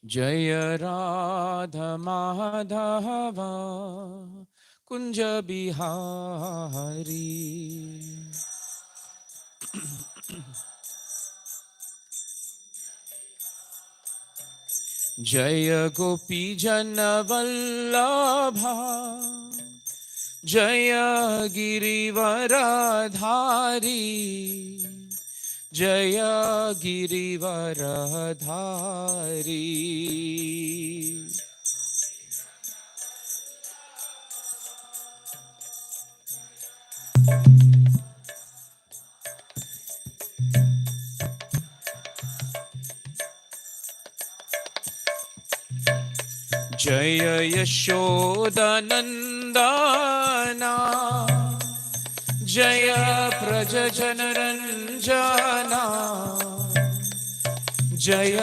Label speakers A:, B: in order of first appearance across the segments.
A: जय राधा माधव कुंज बिहारी। जय गोपी जन वल्लभा जय गिरिवरधारी जय गिरिवरधारी। जय यशोदनंदना जय प्रजनरंजना जय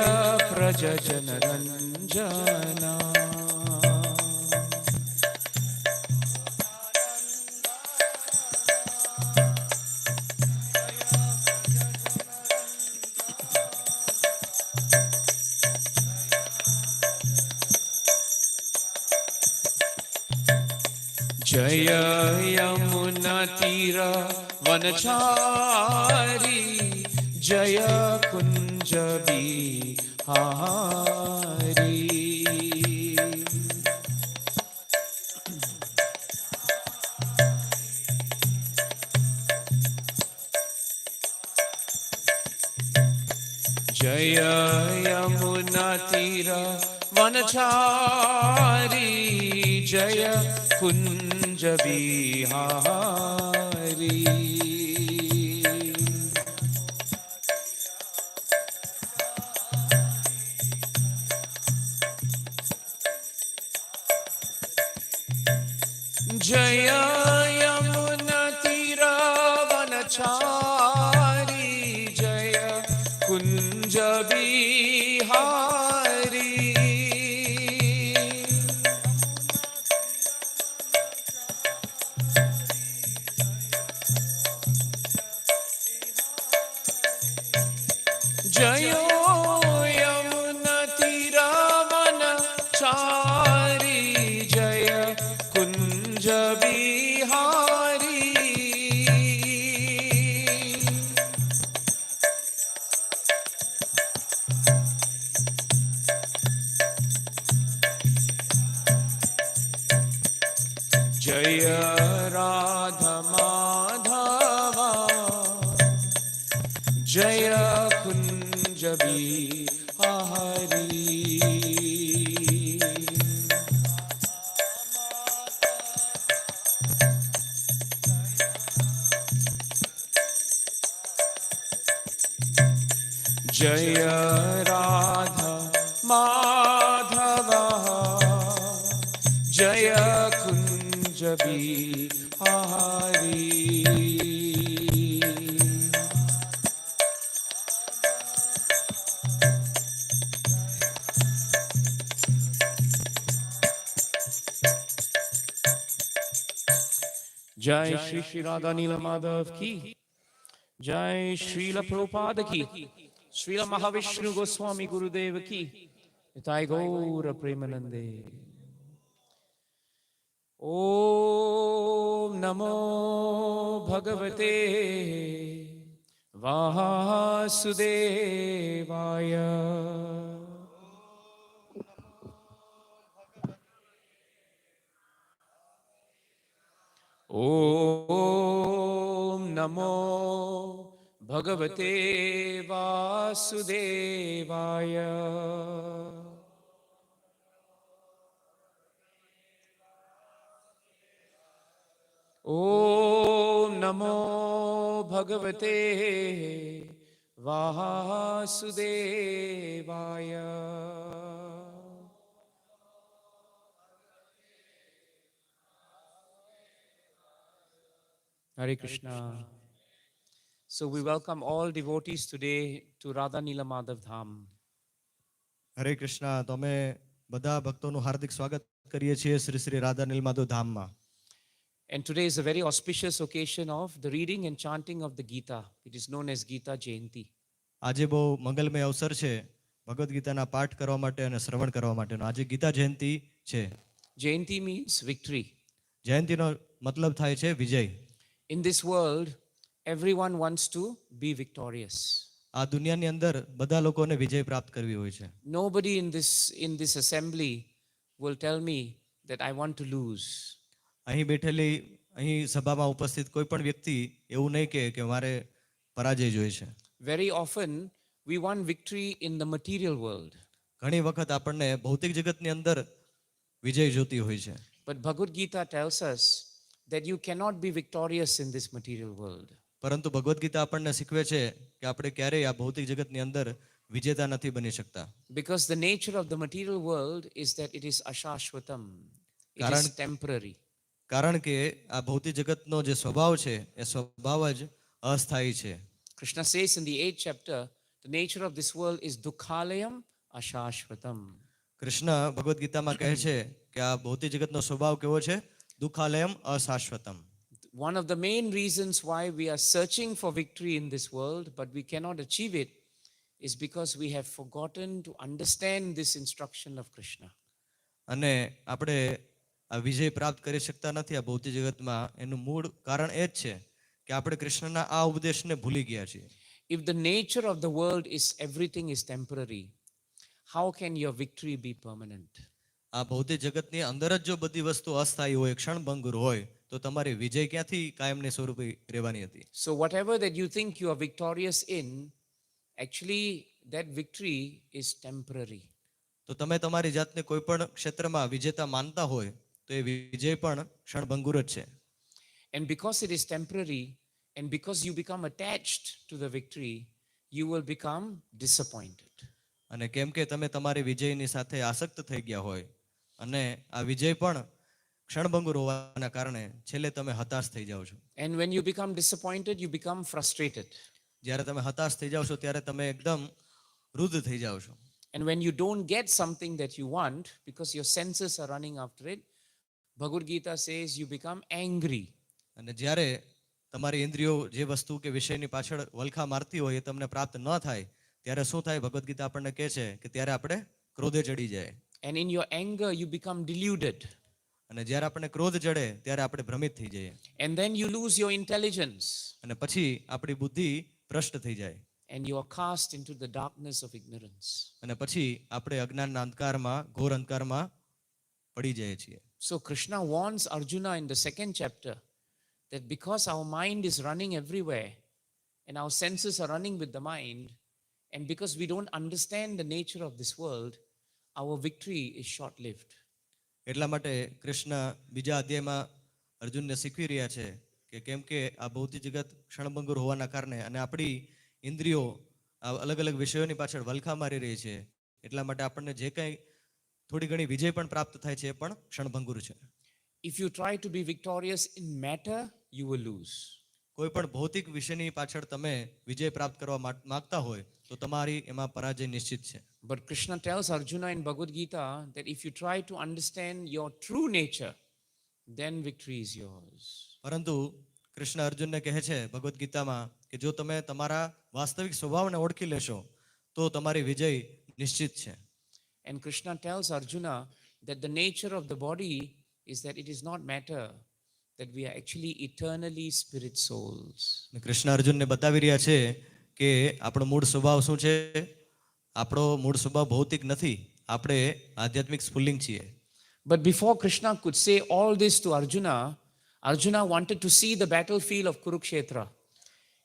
A: प्रजनरंजना। जय यमुना तीर वनचारी जय कुंज बिहारी। जय यमुना तीर वनचारी जय कुंज बिहारी। जय यमुना तीर वनचारी जय कुंज बिहारी। जय यमुना तीर वनचारी जय कुंज बिहारी। जय राधा माधव जय कुंज बिहारी। जय राधा माधव जय कुंज बिहारी। जय श्री श्री राधा नील माधव की जय। श्रील प्रभुपाद की, श्रील महाविष्णु गोस्वामी गुरुदेव की, निताय गौर प्रेमानंदे। ओम नमो भगवते वासुदेवाय। ओम नमो भगवते वासुदेवाय। ओम नमो भगवते वासुदेवाय। Hare Krishna. So we welcome all devotees today to Radha Nila Madhav Dham.
B: હરે કૃષ્ણ. તો અમે બધા ભક્તોનું હાર્દિક સ્વાગત કરીએ છીએ શ્રી શ્રી રાધા નીલમાધવ ધામમાં.
A: And today is a very auspicious occasion of the reading and chanting of the Gita. It is known as Gita Jayanti.
B: આજે બહુ મંગલમય અવસર છે. ભગવદ્ ગીતાના પાઠ કરવા માટે અને શ્રવણ કરવા માટેનો આજે ગીતા જયંતિ છે.
A: Jayanti means victory.
B: જયંતિનો મતલબ થાય છે વિજય.
A: In this world, everyone wants to be victorious.
B: આ દુનિયાની અંદર બધા લોકોને વિજય પ્રાપ્ત કરવી હોય છે.
A: Nobody in this assembly will tell me that I want to lose.
B: અહીં સભામાં ઉપસ્થિત કોઈ પણ વ્યક્તિ એવું નહીં કહે કે મારે પરાજય જોઈએ છે.
A: Very often we want victory in the material world.
B: ઘણી વખત આપણને ભૌતિક જગતની અંદર વિજય જોતી હોય છે.
A: But Bhagavad Gita tells us that you cannot be victorious in this material world.
B: પરંતુ ભગવદ્ ગીતા આપણને શીખવે છે કે આપણે ક્યારેય આ ભૌતિક જગતની અંદર વિજેતા નથી બની શકતા.
A: Because the nature of the material world is that it is ashashvatam. It is temporary.
B: કારણ કે આ ભૌતિક જગતનો જે સ્વભાવ છે એ સ્વભાવ જ અસ્થાયી છે.
A: Krishna says in the 8th chapter, the nature of this world is dukhalayam ashashvatam.
B: Krishna Bhagavad ગીતામાં કહે છે કે આ ભૌતિક જગતનો સ્વભાવ કેવો છે? દુખાલયમ અશાશ્વતમ.
A: One of the main reasons why we are searching for victory in this world but we cannot achieve it is because we have forgotten to understand this instruction of Krishna.
B: અને આપણે આ વિજય પ્રાપ્ત કરી શકતા નથી આ ભૌતિક જગતમાં, એનું મૂળ કારણ એ જ છે કે આપણે કૃષ્ણના આ ઉપદેશને ભૂલી ગયા છીએ.
A: If the nature of the world is everything is temporary, how can your victory be permanent?
B: આ ભૌતિક જગતની અંદર જ જો બધી વસ્તુ અસ્થાયી હોય, ક્ષણભંગુર હોય, તો તમારી વિજય ક્યાંથી કાયમને સ્વરૂપે રહેવાની હતી?
A: So whatever that you think you are victorious in, actually that victory is temporary.
B: તો તમે તમારી જાતને કોઈ પણ ક્ષેત્રમાં વિજેતા માનતા હોય તો એ વિજય પણ ક્ષણભંગુર જ છે.
A: And because it is temporary and because you become attached to the victory, you will become disappointed.
B: અને કેમ કે તમે તમારી વિજયની સાથે આસક્ત થઈ ગયા હોય અને આ વિજય પણ ક્ષણભંગુર હોવાના કારણે છેલ્લે તમે હતાશ થઈ જાઓ છો.
A: And when you become disappointed, you become frustrated.
B: જ્યારે તમે હતાશ થઈ જાઓ છો ત્યારે તમે એકદમ વૃદ્ધ થઈ જાઓ છો.
A: And when you don't get something that you want because your senses are running after it, Bhagavad Gita says you become angry.
B: અને જ્યારે તમારી ઇન્દ્રિયો જે વસ્તુ કે વિષયની પાછળ વલખા મારતી હોય એ તમને પ્રાપ્ત ન થાય ત્યારે શું થાય? ભગવદ્ ગીતા આપણને કહે છે કે ત્યારે આપણે ક્રોધે ચડી જાય.
A: And in your anger, you become deluded.
B: અને જ્યારે આપણને ક્રોધ ચડે ત્યારે આપણે ભ્રમિત થઈ જઈએ.
A: And then you lose your intelligence.
B: અને પછી આપણી બુદ્ધિ ભ્રષ્ટ થઈ જાય.
A: And you are cast into the darkness of ignorance.
B: અને પછી આપણે અજ્ઞાનના અંધકારમાં, ઘોર અંધકારમાં પડી જઈએ છીએ.
A: So Krishna warns Arjuna in the 2nd chapter that because our mind is running everywhere and our senses are running with the mind, and because we don't understand the nature of this world, our victory is short-lived.
B: એટલા માટે કૃષ્ણ બીજા અધ્યાયમાં અર્જુનને શીખવી રહ્યા છે કે કેમ કે આ ભૌતિક જગત ક્ષણભંગુર હોવાના કારણે અને આપણી ઇન્દ્રિયો આ અલગ અલગ વિષયોની પાછળ વલખા મારી રહી છે, એટલા માટે આપણને જે કંઈ થોડી ઘણી વિજય પણ પ્રાપ્ત થાય છે એ પણ ક્ષણભંગુર છે.
A: If you try to be victorious in matter, you will lose.
B: કોઈ પણ ભૌતિક વિષયની પાછળ તમે વિજય પ્રાપ્ત કરવા માંગતા હોય તો તમારી એમાં પરાજય નિશ્ચિત છે.
A: But Krishna tells Arjuna in Bhagavad Gita that if you try to understand your true nature, then victory is yours.
B: પરંતુ કૃષ્ણ અર્જુનને કહે છે ભગવદ્ ગીતામાં કે જો તમે તમારા વાસ્તવિક સ્વભાવને ઓળખી લેશો તો તમારી વિજય નિશ્ચિત છે.
A: And Krishna tells Arjuna that the nature of the body is that it is not matter, that we are actually eternally spirit souls.
B: Krishna અર્જુનને બતાવી રહ્યા છે કે આપણો મૂળ સ્વભાવ શું છે? આપણો મૂળ સ્વભાવ ભૌતિક નથી, આપણે આધ્યાત્મિક સ્ફુલ્લિંગ છીએ.
A: But before Krishna could say all this to Arjuna, Arjuna wanted to see the battlefield of Kurukshetra.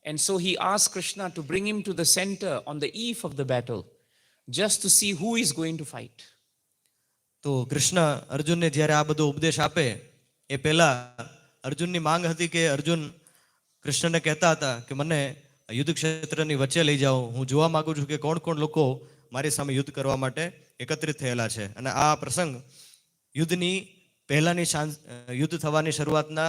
A: And so he asked Krishna to bring him to the center on the eve of the battle, just to see who is going to fight.
B: તો કૃષ્ણ અર્જુનને જ્યારે આ બધો ઉપદેશ આપે એ પહેલા અર્જુનની માંગ હતી કે અર્જુન કૃષ્ણને કહેતા હતા કે મને યુદ્ધ ક્ષેત્રની વચ્ચે લઈ જાઓ, હું જોવા માંગુ છું કે કોણ કોણ લોકો મારી સામે યુદ્ધ કરવા માટે એકત્રિત થયેલા છે. અને આ પ્રસંગ યુદ્ધની પહેલાની યુદ્ધ થવાની શરૂઆતના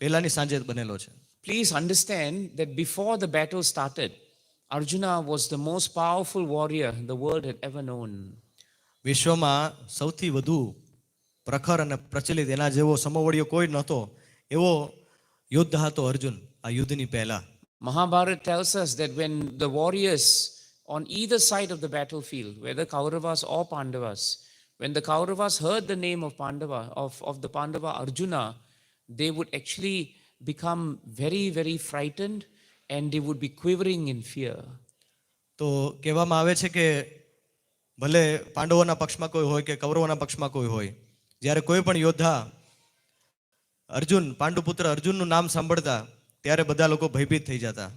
B: પહેલાની સાંજે બનેલો છે.
A: Please understand that before the battle started, Arjuna was the most powerful warrior the world had ever known.
B: વિશ્વમાં સૌથી વધુ પ્રખર અને પ્રચલિત એના જેવો સમવડિયો કોઈ નહોતો એવો યોદ્ધા હતો અર્જુન આ યુદ્ધની પહેલા.
A: Mahabharata tells us that when the warriors on either side of the battlefield, whether Kauravas or Pandavas, when the Kauravas heard the name of Pandava, of the Pandava Arjuna, they would actually become very, very frightened and they would be quivering in fear.
B: તો કહેવામાં આવે છે કે ભલે પાંડવોના પક્ષમાં કોઈ હોય કે કૌરવોના પક્ષમાં કોઈ હોય, જ્યારે કોઈ પણ યોદ્ધા અર્જુન પાંડુપુત્ર અર્જુનનું નામ સાંભળતા ત્યારે બધા લોકો ભયભીત થઈ જતા.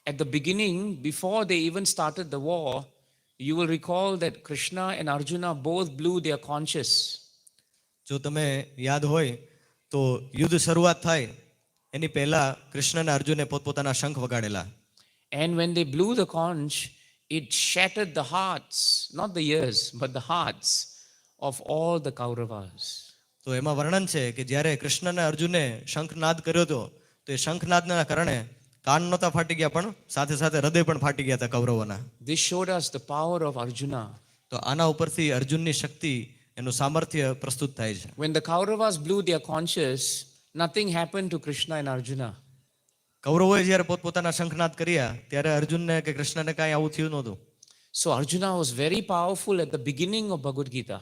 A: At the beginning, before they even started the war, you will recall that Krishna and Arjuna both blew their conches.
B: જો તમે યાદ હોય તો યુદ્ધ શરૂઆત થાય એની પહેલા કૃષ્ણ અને અર્જુને પોતપોતાના શંખ વગાડેલા.
A: And when they blew the conch, it shattered the hearts, not the ears, but the hearts of all the Kauravas.
B: તો એમાં વર્ણન છે કે જ્યારે કૃષ્ણ અને અર્જુને શંખનાદ કર્યો હતો તો એ શંખનાદના કારણે કાન નહોતા ફાટી ગયા પણ સાથે સાથે હૃદય પણ ફાટી ગયા હતા કૌરવોના.
A: This showed us the power of Arjuna.
B: તો આના ઉપરથી અર્જુનની શક્તિ, એનું સામર્થ્ય પ્રસ્તુત થાય છે.
A: When the Kauravas blew their conches, nothing happened to Krishna and Arjuna.
B: કૌરવોએ જ્યારે પોતપોતાના શંખનાદ કર્યા ત્યારે અર્જુનને કે કૃષ્ણને કાંઈ આવું થયું નહોતું.
A: So Arjuna was very powerful at the beginning of Bhagavad Gita.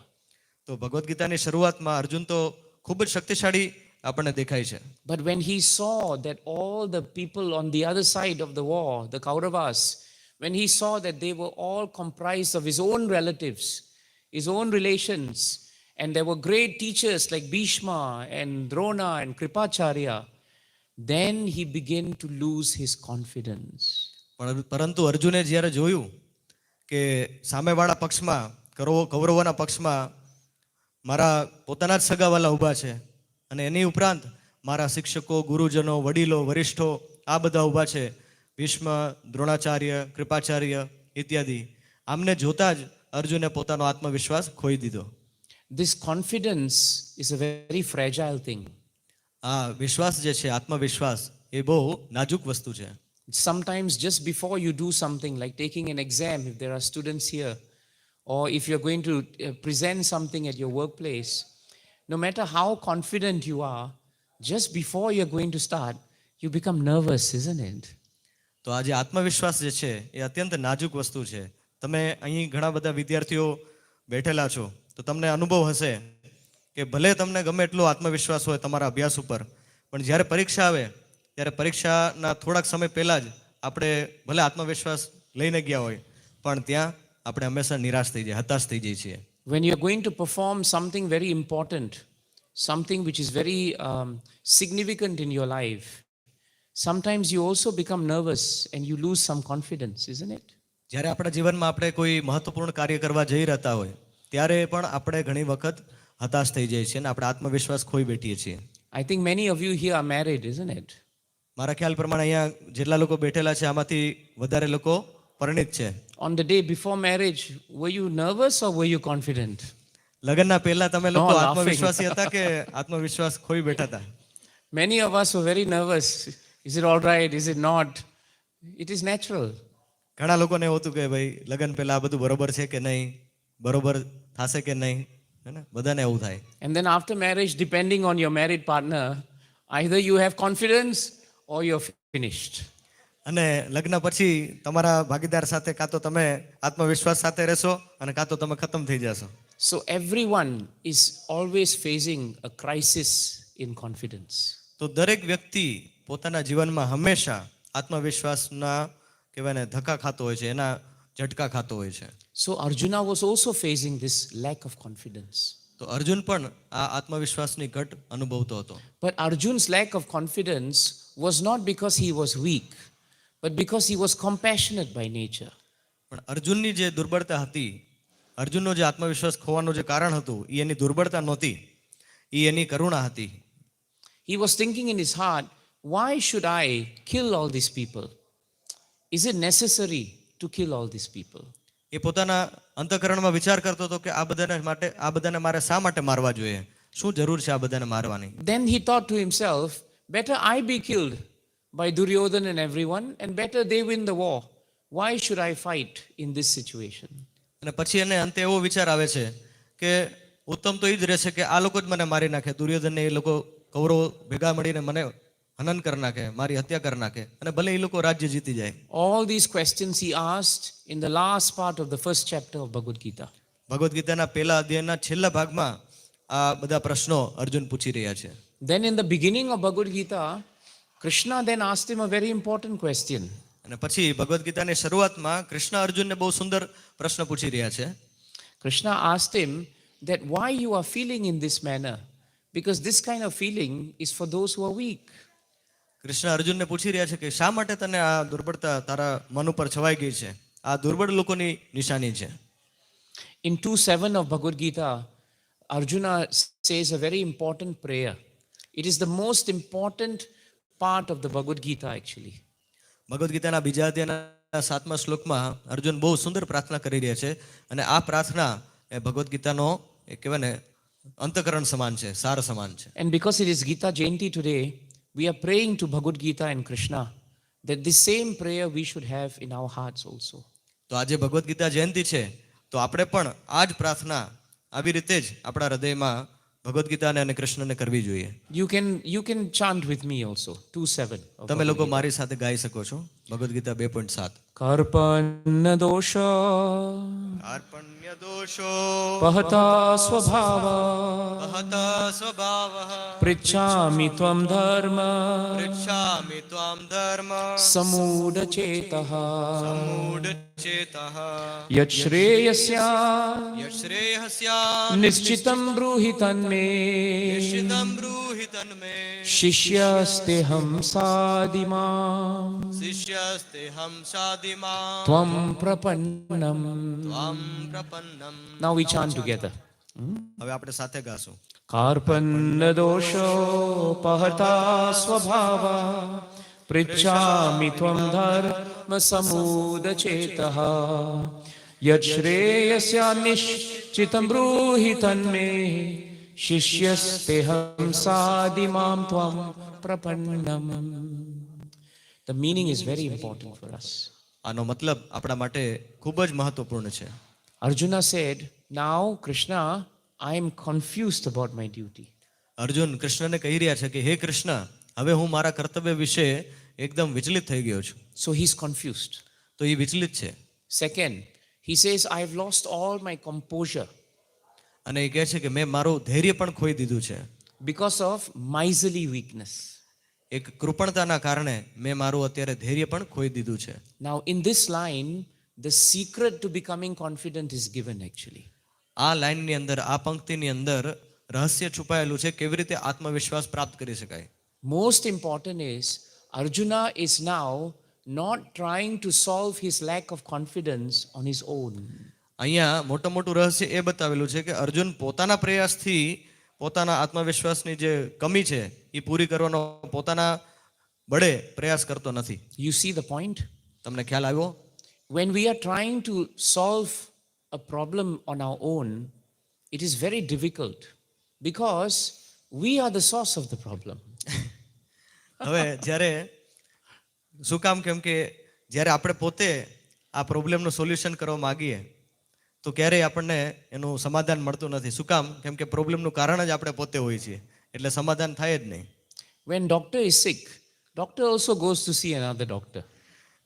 B: તો ભગવદ્ ગીતાની શરૂઆતમાં અર્જુન તો ખૂબ જ શક્તિશાળી આપણને દેખાય છે.
A: But when he saw that all the people on the other side of the war, the Kauravas, when he saw that they were all comprised of his own relatives, his own relations, and there were great teachers like Bhishma and Drona and Kripacharya, then he began to lose his confidence.
B: પરંતુ અર્જુને જ્યારે જોયું કે સામેવાળા પક્ષમાં કૌરવોના પક્ષમાં મારા પોતાના જ સગાવાલા ઊભા છે અને એની ઉપરાંત મારા શિક્ષકો, ગુરુજનો, વડીલો, વરિષ્ઠો આ બધા ઊભા છે, ભીષ્મ, દ્રોણાચાર્ય, કૃપાચાર્ય ઇત્યાદિ, આમને જોતા જ અર્જુને પોતાનો આત્મવિશ્વાસ ખોઈ દીધો.
A: This confidence is a very fragile thing.
B: આ વિશ્વાસ જે છે, આત્મવિશ્વાસ, એ બહુ નાજુક વસ્તુ છે.
A: Sometimes just before you do something like taking an exam, if there are students here, or if you're going to present something at your workplace, no matter how confident you are, just before you're going to start, you become nervous, isn't it?
B: તો આજે આત્મવિશ્વાસ જે છે એ અત્યંત નાજુક વસ્તુ છે. તમે અહીં ઘણા બધા વિદ્યાર્થીઓ બેઠેલા છો તો તમને અનુભવ હશે કે ભલે તમને ગમે એટલો આત્મવિશ્વાસ હોય તમારા અભ્યાસ ઉપર, પણ જ્યારે પરીક્ષા આવે ત્યારે પરીક્ષાના થોડાક સમય પહેલાં જ આપણે ભલે આત્મવિશ્વાસ લઈને ગયા હોય પણ ત્યાં આપણે હંમેશા નિરાશ થઈ જાય, હતાશ થઈ જઈએ છીએ.
A: When you're going to perform something very important, something which is very significant in your life, sometimes you also become nervous and you lose some confidence, isn't it?
B: જ્યારે આપણા જીવનમાં આપણે કોઈ મહત્વપૂર્ણ કાર્ય કરવા જઈ રહેતા હોય ત્યારે પણ આપણે ઘણી વખત હતાશ થઈ જઈએ છીએ અને આપણે આત્મવિશ્વાસ ખોઈ બેઠીએ છીએ.
A: I think many of you here are married, isn't it?
B: મારા ખ્યાલ પ્રમાણે અહીંયા જેટલા લોકો બેઠેલા છે આમાંથી વધારે લોકો પરિણીત છે.
A: On the day before marriage, were you nervous or were you confident?
B: લગ્નના પહેલા તમે લોકો
A: laughing.
B: આત્મવિશ્વાસી હતા કે આત્મવિશ્વાસ ખોઈ બેઠા હતા?
A: Many of us were very nervous. Is it all right? Is it not? It is natural.
B: ઘણા લોકોને એવું હતું કે ભાઈ લગ્ન પહેલા આ બધું બરોબર છે કે નહીં, બરોબર થશે કે નહીં, હે ને, બધાને એવું થાય.
A: And then after marriage, depending on your married partner, either you have confidence or you're finished.
B: અને લગ્ન પછી તમારા ભાગીદાર સાથે કાં તો તમે આત્મવિશ્વાસ સાથે રહેશો અને કાં તો તમે ખતમ થઈ જશો.
A: So everyone is always facing a crisis in confidence.
B: તો દરેક વ્યક્તિ પોતાના જીવનમાં હંમેશા આત્મવિશ્વાસના કહેવાય ને ધક્કા ખાતો હોય છે, એના ઝટકા ખાતો હોય છે.
A: So Arjuna was also facing this lack of confidence.
B: તો અર્જુન પણ આ આત્મવિશ્વાસની ઘટ અનુભવતો હતો.
A: But Arjun's lack of confidence was not because he was weak, but because he was compassionate by nature.
B: પણ અર્જુનની જે દુર્બળતા હતી, અર્જુનનો જે આત્મવિશ્વાસ ખોવાનું જે કારણ હતું એ એની દુર્બળતા નહોતી, એ એની કરુણા હતી.
A: He was thinking in his heart, why should I kill all these people? Is it necessary to kill all these people?
B: એ પોતાના અંતઃકરણમાં વિચાર કરતો હતો કે આ બધાને મારે શા માટે મારવા જોઈએ, શું જરૂર છે આ બધાને મારવાની?
A: Then he thought to himself, better I be killed by Duryodhana and everyone, and better they win the war. Why should I fight in this situation?
B: અને પછી એને અંતે એવો વિચાર આવે છે કે ઉત્તમ તો એ જ રહેશે કે આ લોકો જ મને મારી નાખે, દુર્યોધનને એ લોકો કૌરવો ભેગા મળીને મને હનન કરી નાખે, મારી હત્યા કરી નાખે, અને ભલે એ લોકો રાજ્ય જીતી જાય.
A: All these questions he asked in the last part of the first chapter of Bhagavad Gita.
B: Bhagavad ગીતાના પહેલા અધ્યાયના છેલ્લા ભાગમાં આ બધા પ્રશ્નો અર્જુન પૂછી રહ્યા છે.
A: Then in the beginning of Bhagavad Gita, Krishna then asked him a very important question.
B: અને પછી ભગવદ્ ગીતાની શરૂઆતમાં કૃષ્ણ અર્જુનને બહુ સુંદર પ્રશ્ન પૂછી રહ્યા છે.
A: Krishna asked him that why you are feeling in this manner, because this kind of feeling is for those who are weak.
B: Krishna અર્જુનને પૂછી રહ્યા છે કે શા માટે તને આ દુર્બળતા તારા મન ઉપર છવાઈ ગઈ છે? આ દુર્બળ લોકોની નિશાની છે.
A: In 2:7 of Bhagavad Gita, Arjuna says a very important prayer. It is the most important part of the Bhagavad Gita actually.
B: Bhagavad ગીતાના બીજા અધ્યાયના 7મા શ્લોકમાં અર્જુન બહુ સુંદર પ્રાર્થના કરી રહ્યા છે, અને આ પ્રાર્થના એ ભગવદ્ ગીતાનો એ કહેવાય ને અંતકરણ સમાન છે, સાર સમાન છે.
A: And because it is Gita Jayanti today, we are praying to Bhagavad Gita and Krishna that this same prayer we should have in our hearts also.
B: તો આજે ભગવદ્ ગીતા જયંતિ છે, તો આપણે પણ આ જ પ્રાર્થના આવી રીતે જ આપણા હૃદયમાં ભગવદ્ ગીતાને અને કૃષ્ણને કરવી જોઈએ.
A: You can chant with me also 2:7.
B: તમે લોકો મારી સાથે ગાઈ શકો છો ભગવદ્ ગીતા 2.7.
A: Karpanna dosha
B: કાર્પણ્ય દોષો
A: pahata swabhava
B: વહતા સ્વભાવઃ
A: prichhami tvam dharma
B: પૃચ્છામિ ત્વામ ધર્મ
A: samuda chetah
B: મૂઢચેતઃ
A: yat shreyasya
B: યશ્રેયસ્યા
A: nishchitam bruhi tanme
B: નિશ્ચિતં બ્રૂહિ તન્મે
A: shishyasteham sadimam
B: શિષ્યસ્તેહં સાધિમા
A: tvam prapannam.
B: ત્વામ પ્રપન્નમ.
A: Now we chant together.
B: હવે આપણે સાથે ગાશું.
A: Karpanna dosho pahata swabhava prichhami tvam dharma samuda chetah yat shreyasya nishchitam bruhi tanme shishyasteham sadimam tvam prapannam. The meaning is very important for us.
B: આનો મતલબ આપણા માટે ખૂબ જ મહત્વપૂર્ણ છે.
A: Arjuna said, now Krishna, I am confused about my duty.
B: Arjun કૃષ્ણને કહી રહ્યા છે કે હે કૃષ્ણ, હવે હું મારા કર્તવ્ય વિશે એકદમ વિચલિત થઈ ગયો છું.
A: So he's confused.
B: તો એ વિચલિત છે.
A: Second, he says, I have lost all my composure
B: અને એ કહે છે કે મેં મારું ધૈર્ય પણ ખોઈ દીધું છે.
A: because of miserly weakness.
B: એક કૃપણતાના કારણે મેં મારું અત્યારે ધૈર્ય પણ ખોઈ દીધું છે.
A: Now, in this line, the secret to becoming confident is given actually.
B: આ લાઈનની અંદર, આ પંક્તિની અંદર રહસ્ય છુપાયેલું છે કેવી રીતે આત્મવિશ્વાસ પ્રાપ્ત કરી શકાય.
A: Most important is, Arjuna is now not trying to solve his lack of confidence on his own.
B: અહીંયા મોટું રહસ્ય એ બતાવેલું છે કે અર્જુન પોતાના પ્રયાસથી પોતાના આત્મવિશ્વાસની જે કમી છે એ પૂરી કરવાનો પોતાના બળે પ્રયાસ કરતો નથી.
A: You see the point?
B: તમને ખ્યાલ આવ્યો?
A: When we are trying to solve a problem on our own, it is very difficult because we are the source of the problem.
B: હવે જ્યારે શું કામ, કેમ કે જ્યારે આપણે પોતે આ પ્રોબ્લેમનું સોલ્યુશન કરવા માંગીએ તો ક્યારેય આપણને એનું સમાધાન મળતું નથી. શું કામ? કેમ કે પ્રોબ્લેમનું કારણ જ આપણે પોતે હોઈએ છીએ, એટલે સમાધાન થાય જ નહીં.
A: When doctor is sick, doctor also goes to see another doctor.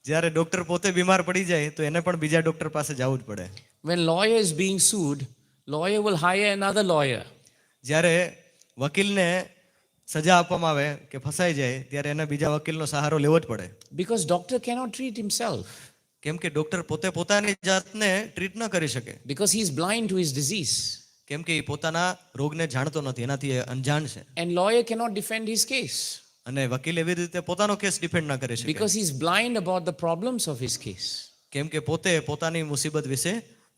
B: જ્યારે ડોક્ટર પોતે બીમાર પડી જાય તો એને પણ બીજા ડોક્ટર પાસે જવું જ પડે.
A: When lawyer is being sued, lawyer will hire another lawyer.
B: જ્યારે વકીલને સજા આપવામાં આવે કે ફસાઈ જાય ત્યારે એને બીજા વકીલનો સહારો લેવો જ પડે.
A: Because doctor cannot treat himself.
B: કેમ કે ડોક્ટર પોતે પોતાની જાતને ટ્રીટ ન કરી શકે.
A: Because he is blind to his disease.
B: કેમ કે એ પોતાના રોગને જાણતો નથી, એનાથી એ અંજાણ છે.
A: And lawyer cannot defend his case.
B: અને વકીલ એવી રીતે પોતાનો કેસ ડિફેન્ડ ના કરી શકે.
A: Because he is blind about the problems of his case.
B: કેમ કે પોતે પોતાની મુસીબત વિશે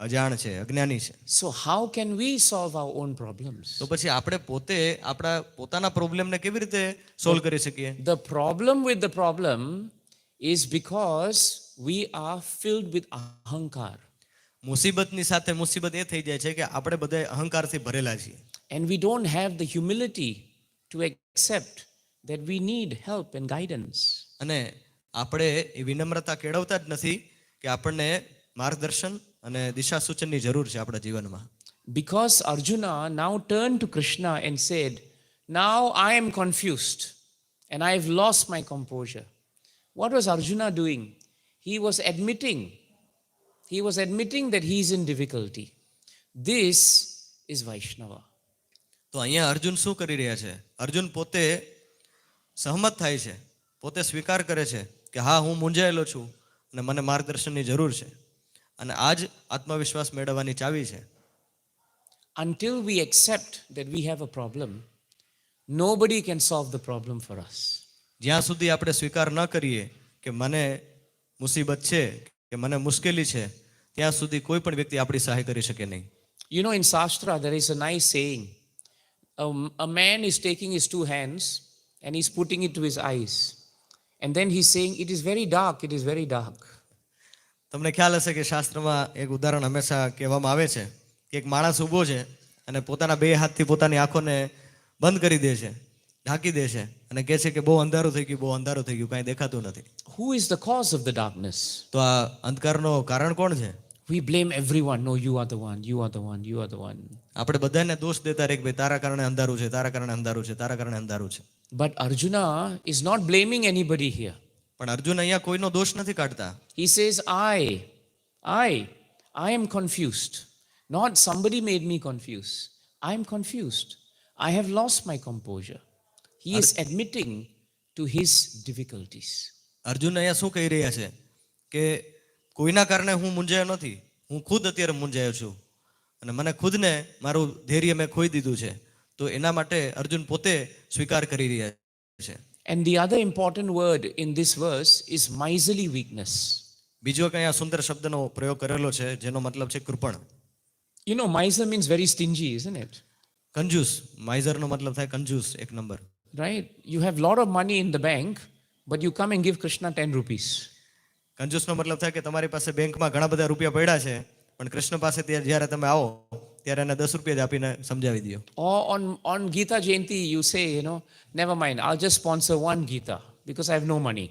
B: અજાણ છે, અજ્ઞાની છે.
A: So how can we solve our own problems?
B: તો પછી આપણે પોતે આપણા પોતાના પ્રોબ્લેમને કેવી રીતે સોલ્વ કરી શકીએ?
A: The problem with the problem is because we are filled with ahankar.
B: મુસીબતની સાથે મુસીબત એ થઈ જાય છે કે આપણે બધા અહંકારથી ભરેલા છીએ.
A: And we don't have the humility to accept that we need help and guidance.
B: અને આપણે એ વિનમ્રતા કેળવતા જ નથી કે આપણને માર્ગદર્શન અને દિશા સૂચનની જરૂર છે આપણા જીવનમાં.
A: Because Arjuna now turned to Krishna and said, now I am confused. and I have lost my composure. What was Arjuna doing? He was admitting. He was admitting that he is in difficulty. This is Vaishnava.
B: તો અહીંયા અર્જુન શું કરી રહ્યા છે? અર્જુન પોતે સહમત થાય છે, પોતે સ્વીકાર કરે છે કે હા, હું મૂંઝાયેલો છું અને મને માર્ગદર્શનની જરૂર છે. અને આ જ આત્મવિશ્વાસ મેળવવાની ચાવી છે.
A: Until we accept that we have a problem, nobody can solve the problem for us.
B: જ્યાં સુધી આપણે સ્વીકાર ન કરીએ કે મને મુસીબત છે, કે મને મુશ્કેલી છે, ત્યાં સુધી કોઈ પણ વ્યક્તિ આપણી સહાય કરી શકે નહીં.
A: You know, in Shastra, there is a nice saying. A man is taking his two hands and he's putting it to his eyes. And then he's saying, it is very dark, it is very dark.
B: તમને ખ્યાલ હશે કે શાસ્ત્રમાં એક ઉદાહરણ હંમેશા કહેવામાં આવે છે કે એક માણસ ઊભો છે અને પોતાના બે હાથથી પોતાની આંખોને બંધ કરી દે છે, ઢાંકી દે છે અને કહે છે કે બહુ અંધારું થઈ ગયું, બહુ અંધારું થઈ ગયું, કાંઈ દેખાતું નથી.
A: Who is the cause of the darkness?
B: તો આ અંધકારનો કારણ કોણ છે?
A: We blame everyone. No, you are the one, you are the one, you are the one.
B: આપણે બધાને દોષ દેતા રહે કે ભાઈ તારા કારણે અંધારું છે, તારા કારણે અંધારું છે, તારા કારણે અંધારું છે.
A: But Arjuna is not blaming anybody here.
B: પણ અર્જુન અહીંયા કોઈનો દોષ નથી કાઢતા.
A: He says, I am confused. Not somebody made me confused. I am confused. I have lost my composure. He is admitting to his difficulties.
B: Arjun અહીંયા શું કહી રહ્યા છે કે કોઈના કારણે હું મૂંઝાયો નથી, હું ખુદ અત્યારે મૂંઝાયો છું અને મને ખુદને મારું ધૈર્ય મેં ખોઈ દીધું છે. તો એના માટે અર્જુન પોતે સ્વીકાર કરી રહ્યા છે.
A: And the other important word in this verse is miserly weakness.
B: બીજો કંઈ આ સુંદર શબ્દનો પ્રયોગ કરેલો છે જેનો મતલબ છે કૃપણ.
A: You know, miser means very stingy, isn't it?
B: કંજૂસ, માઇઝરનો મતલબ થાય કંજૂસ, એક number.
A: Right? You have lot of money in the bank, but you come and give Krishna 10 rupees.
B: કંજૂસનો મતલબ થાય કે તમારી પાસે બેંકમાં ઘણા બધા રૂપિયા પડ્યા છે, પણ કૃષ્ણ પાસે જ્યારે તમે આવો ત્યારે એને 10 રૂપિયા જ આપીને સમજાવી દો.
A: Or on Gita Jayanti, you say, never mind, I'll just sponsor one Gita because I have no money.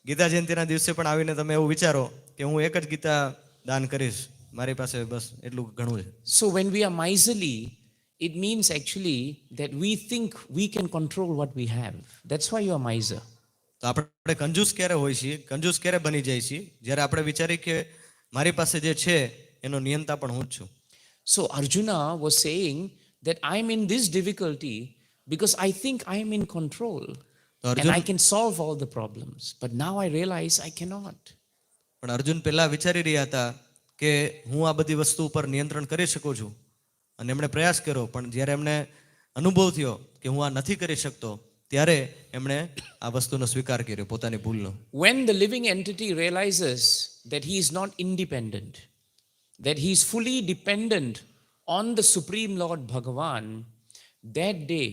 B: Gita જયંતિના દિવસે પણ આવીને તમે એવું વિચારો કે હું એક જ ગીતા દાન કરીશ, મારી પાસે બસ એટલું ઘણું છે.
A: So when we are miserly, it means actually that we think we can control what we have. That's why you are miser.
B: તો આપણે કંજૂસ ક્યારે હોય છીએ, કંજૂસ ક્યારે બની જાય છીએ? જ્યારે આપણે વિચારીએ કે મારી પાસે જે છે એનો નિયંતા પણ હું જ છું.
A: So Arjuna was saying that I'm in this difficulty because I think I am in control and I can solve all the problems. But now I realize I cannot.
B: પણ અર્જુન પહેલા વિચારી રહ્યા હતા કે હું આ બધી વસ્તુ ઉપર નિયંત્રણ કરી શકું છું અને એમણે પ્રયાસ કર્યો, પણ જ્યારે એમને અનુભવ થયો કે હું આ નથી કરી શકતો ત્યારે એમણે આ વસ્તુનો સ્વીકાર કર્યો, પોતાની ભૂલનો.
A: When the living entity realizes that he is not independent, that he is fully dependent on the Supreme Lord Bhagavan, that day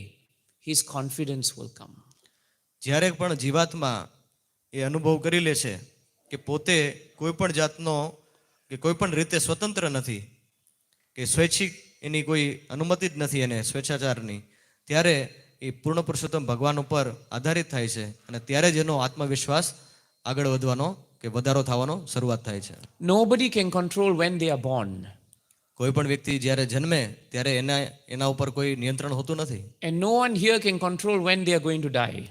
A: his confidence will come.
B: જ્યારે પણ જીવાત્મા એ અનુભવ કરી લે છે કે પોતે કોઈ પણ જાતનો કે કોઈ પણ રીતે સ્વતંત્ર નથી, કે સ્વૈચ્છિક એની કોઈ અનુમતિ જ નથી એને સ્વેચ્છાચારની, ત્યારે એ પૂર્ણ પુરુષોત્તમ ભગવાન ઉપર આધારિત થાય છે અને ત્યારે જ એનો આત્મવિશ્વાસ આગળ વધવાનો કે વધારો થવાનો શરૂઆત થાય છે.
A: Nobody can control when they are born.
B: કોઈ પણ વ્યક્તિ જ્યારે જન્મે ત્યારે એના ઉપર કોઈ નિયંત્રણ હોતું નથી.
A: And no one here can control when they are going to die.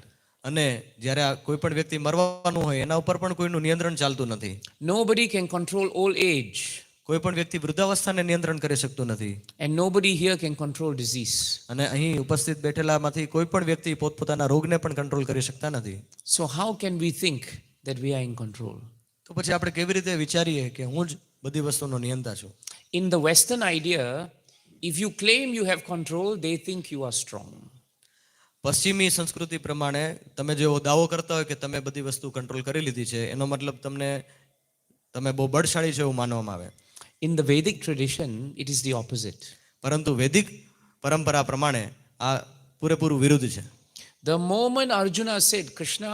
B: અને જ્યારે કોઈ પણ વ્યક્તિ મરવાનું હોય એના ઉપર પણ કોઈનું નિયંત્રણ ચાલતું નથી.
A: Nobody can control old age.
B: કોઈ પણ વ્યક્તિ વૃદ્ધાવસ્થાને નિયંત્રણ કરી શકતું નથી.
A: And nobody here can control disease.
B: અને અહીં ઉપસ્થિત બેઠેલામાંથી કોઈ પણ વ્યક્તિ પોતપોતાના રોગને પણ કંટ્રોલ કરી શકતા નથી.
A: So how can we think that we are in control?
B: તો પછી આપણે કેવી રીતે વિચારીએ કે હું જ બધી વસ્તુનો નિયંતા છું?
A: In the Western idea, if you claim you have control, they think you are strong.
B: પશ્ચિમી સંસ્કૃતિ પ્રમાણે તમે જેવો દાવો કરતા હોય કે તમે બધી વસ્તુ કંટ્રોલ કરી લીધી છે, એનો મતલબ તમે બહુ બળશાળી છે એવું માનવામાં આવે.
A: In the Vedic tradition, it is the opposite.
B: પરંતુ વૈદિક પરંપરા પ્રમાણે આ પૂરેપૂરું વિરુદ્ધ છે.
A: The moment Arjuna said, Krishna,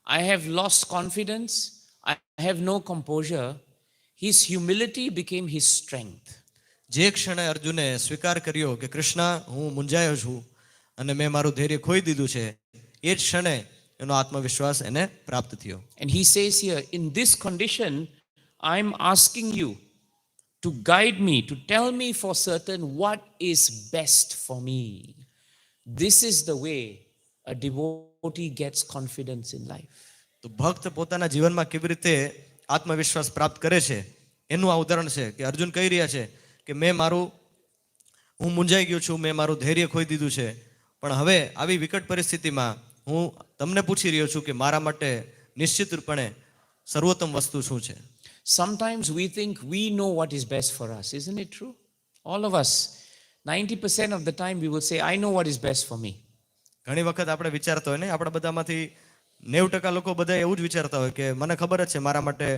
A: I have lost confidence, I have no composure, his humility became his strength.
B: જે ક્ષણે અર્જુને સ્વીકાર કર્યો કે કૃષ્ણ હું મૂંઝાયો છું અને મેં મારું ધૈર્ય ખોઈ દીધું છે, એ જ ક્ષણે એનો આત્મવિશ્વાસ એને પ્રાપ્ત થયો.
A: And he says here, in this condition, I'm asking you to guide me, to tell me for certain what is best for me. This is the way a devotee devotee gets confidence in life.
B: તો ભક્ત પોતાના જીવનમાં કેવી રીતે આત્મવિશ્વાસ પ્રાપ્ત કરે છે એનું આ ઉદાહરણ છે કે અર્જુન કહી રહ્યા છે કે હું મૂંઝાઈ ગયો છું, મેં મારું ધૈર્ય ખોઈ દીધું છે, પણ હવે આવી વિકટ પરિસ્થિતિમાં હું તમને પૂછી રહ્યો છું કે મારા માટે નિશ્ચિત રૂપે સર્વોત્તમ વસ્તુ શું છે.
A: Sometimes we think we know what is best for us. Isn't it true? All of us, 90% of the time we will say, I know what is best for me.
B: ઘણી વખત આપણે વિચારતા હોય ને, આપણા બધામાંથી 90% લોકો બધા એવું જ વિચારતા હોય કે મને ખબર જ છે મારા માટે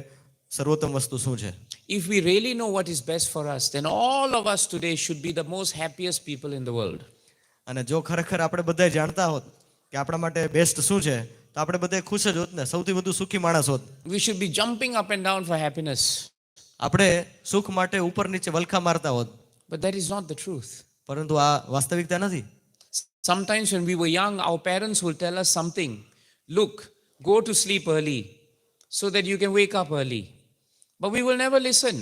B: સર્વોત્તમ વસ્તુ શું છે.
A: If we really know what is best for us, then all of us today should be the most happiest people in the world.
B: અને જો ખરેખર આપણે બધા જાણતા હોત કે આપણા માટે બેસ્ટ શું છે તો આપણે બધા ખુશ જ હોત ને, સૌથી વધુ સુખી માણસ હોત.
A: We should be jumping up and down for happiness.
B: આપણે સુખ માટે ઉપર નીચે વલખા મારતા હોત.
A: But that is not the truth.
B: પરંતુ આ વાસ્તવિકતા નથી.
A: Sometimes when we were young, our parents will tell us something. Look, go to sleep early so that you can wake up early. But we will never listen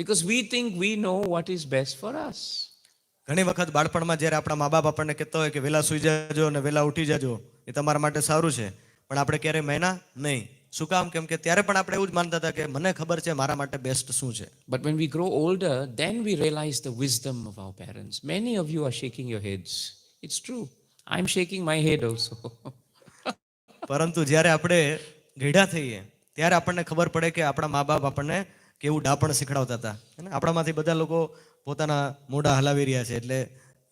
A: because we think we know what is best for us.
B: ઘણી વખત બાળપણમાં જ્યારે આપણા મા બાપ આપણને કહેતા હોય કે વહેલા સૂઈ જાજો અને વહેલા ઉઠી જાજો, એ તમારા માટે સારું છે, પણ આપણે ક્યારેય માન્યા નહીં. શું કામ? કેમ કે ત્યારે પણ આપણે એવું જ માનતા હતા કે મને ખબર છે મારા માટે બેસ્ટ શું છે.
A: But when we grow older, then we realize the wisdom of our parents. Many of you are shaking your heads. It's true. I'm shaking my head also.
B: પરંતુ જ્યારે આપણે ગઈઢા થઈએ ત્યારે આપણને ખબર પડે કે આપણા મા બાપ આપણને કેવું ડાપણ શીખડાવતા હતા. આપણામાંથી બધા લોકો પોતાના મોઢા હલાવી રહ્યા છે, એટલે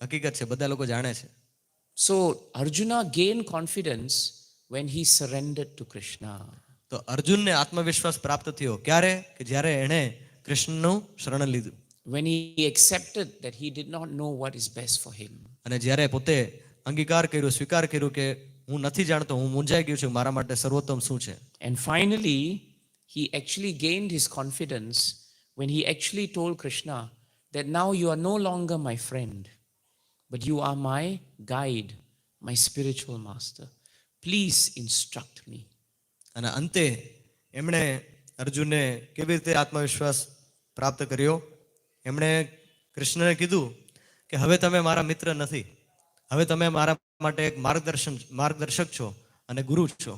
B: હકીકત છે, બધા લોકો જાણે છે.
A: So Arjuna gained confidence when he surrendered to Krishna.
B: તો અર્જુનને આત્મવિશ્વાસ પ્રાપ્ત થયો ક્યારે? કે જ્યારે એણે કૃષ્ણનું શરણ લીધું.
A: When he accepted that he did not know what is best for him.
B: અને જ્યારે પોતે અંગીકાર કર્યો, સ્વીકાર કર્યો કે હું નથી જાણતો, હું મૂંઝાઈ ગયો છું, મારા માટે સર્વોત્તમ શું છે.
A: And finally he actually gained his confidence when he actually told Krishna that now you are no longer my friend, but you are my guide, my spiritual master. Please instruct me.
B: અને અંતે એમણે અર્જુનને કેવી રીતે આત્મવિશ્વાસ પ્રાપ્ત કર્યો? એમણે કૃષ્ણને કીધું કે હવે તમે મારા મિત્ર નથી, હવે તમે મારા માટે એક માર્ગદર્શક છો અને ગુરુ છો.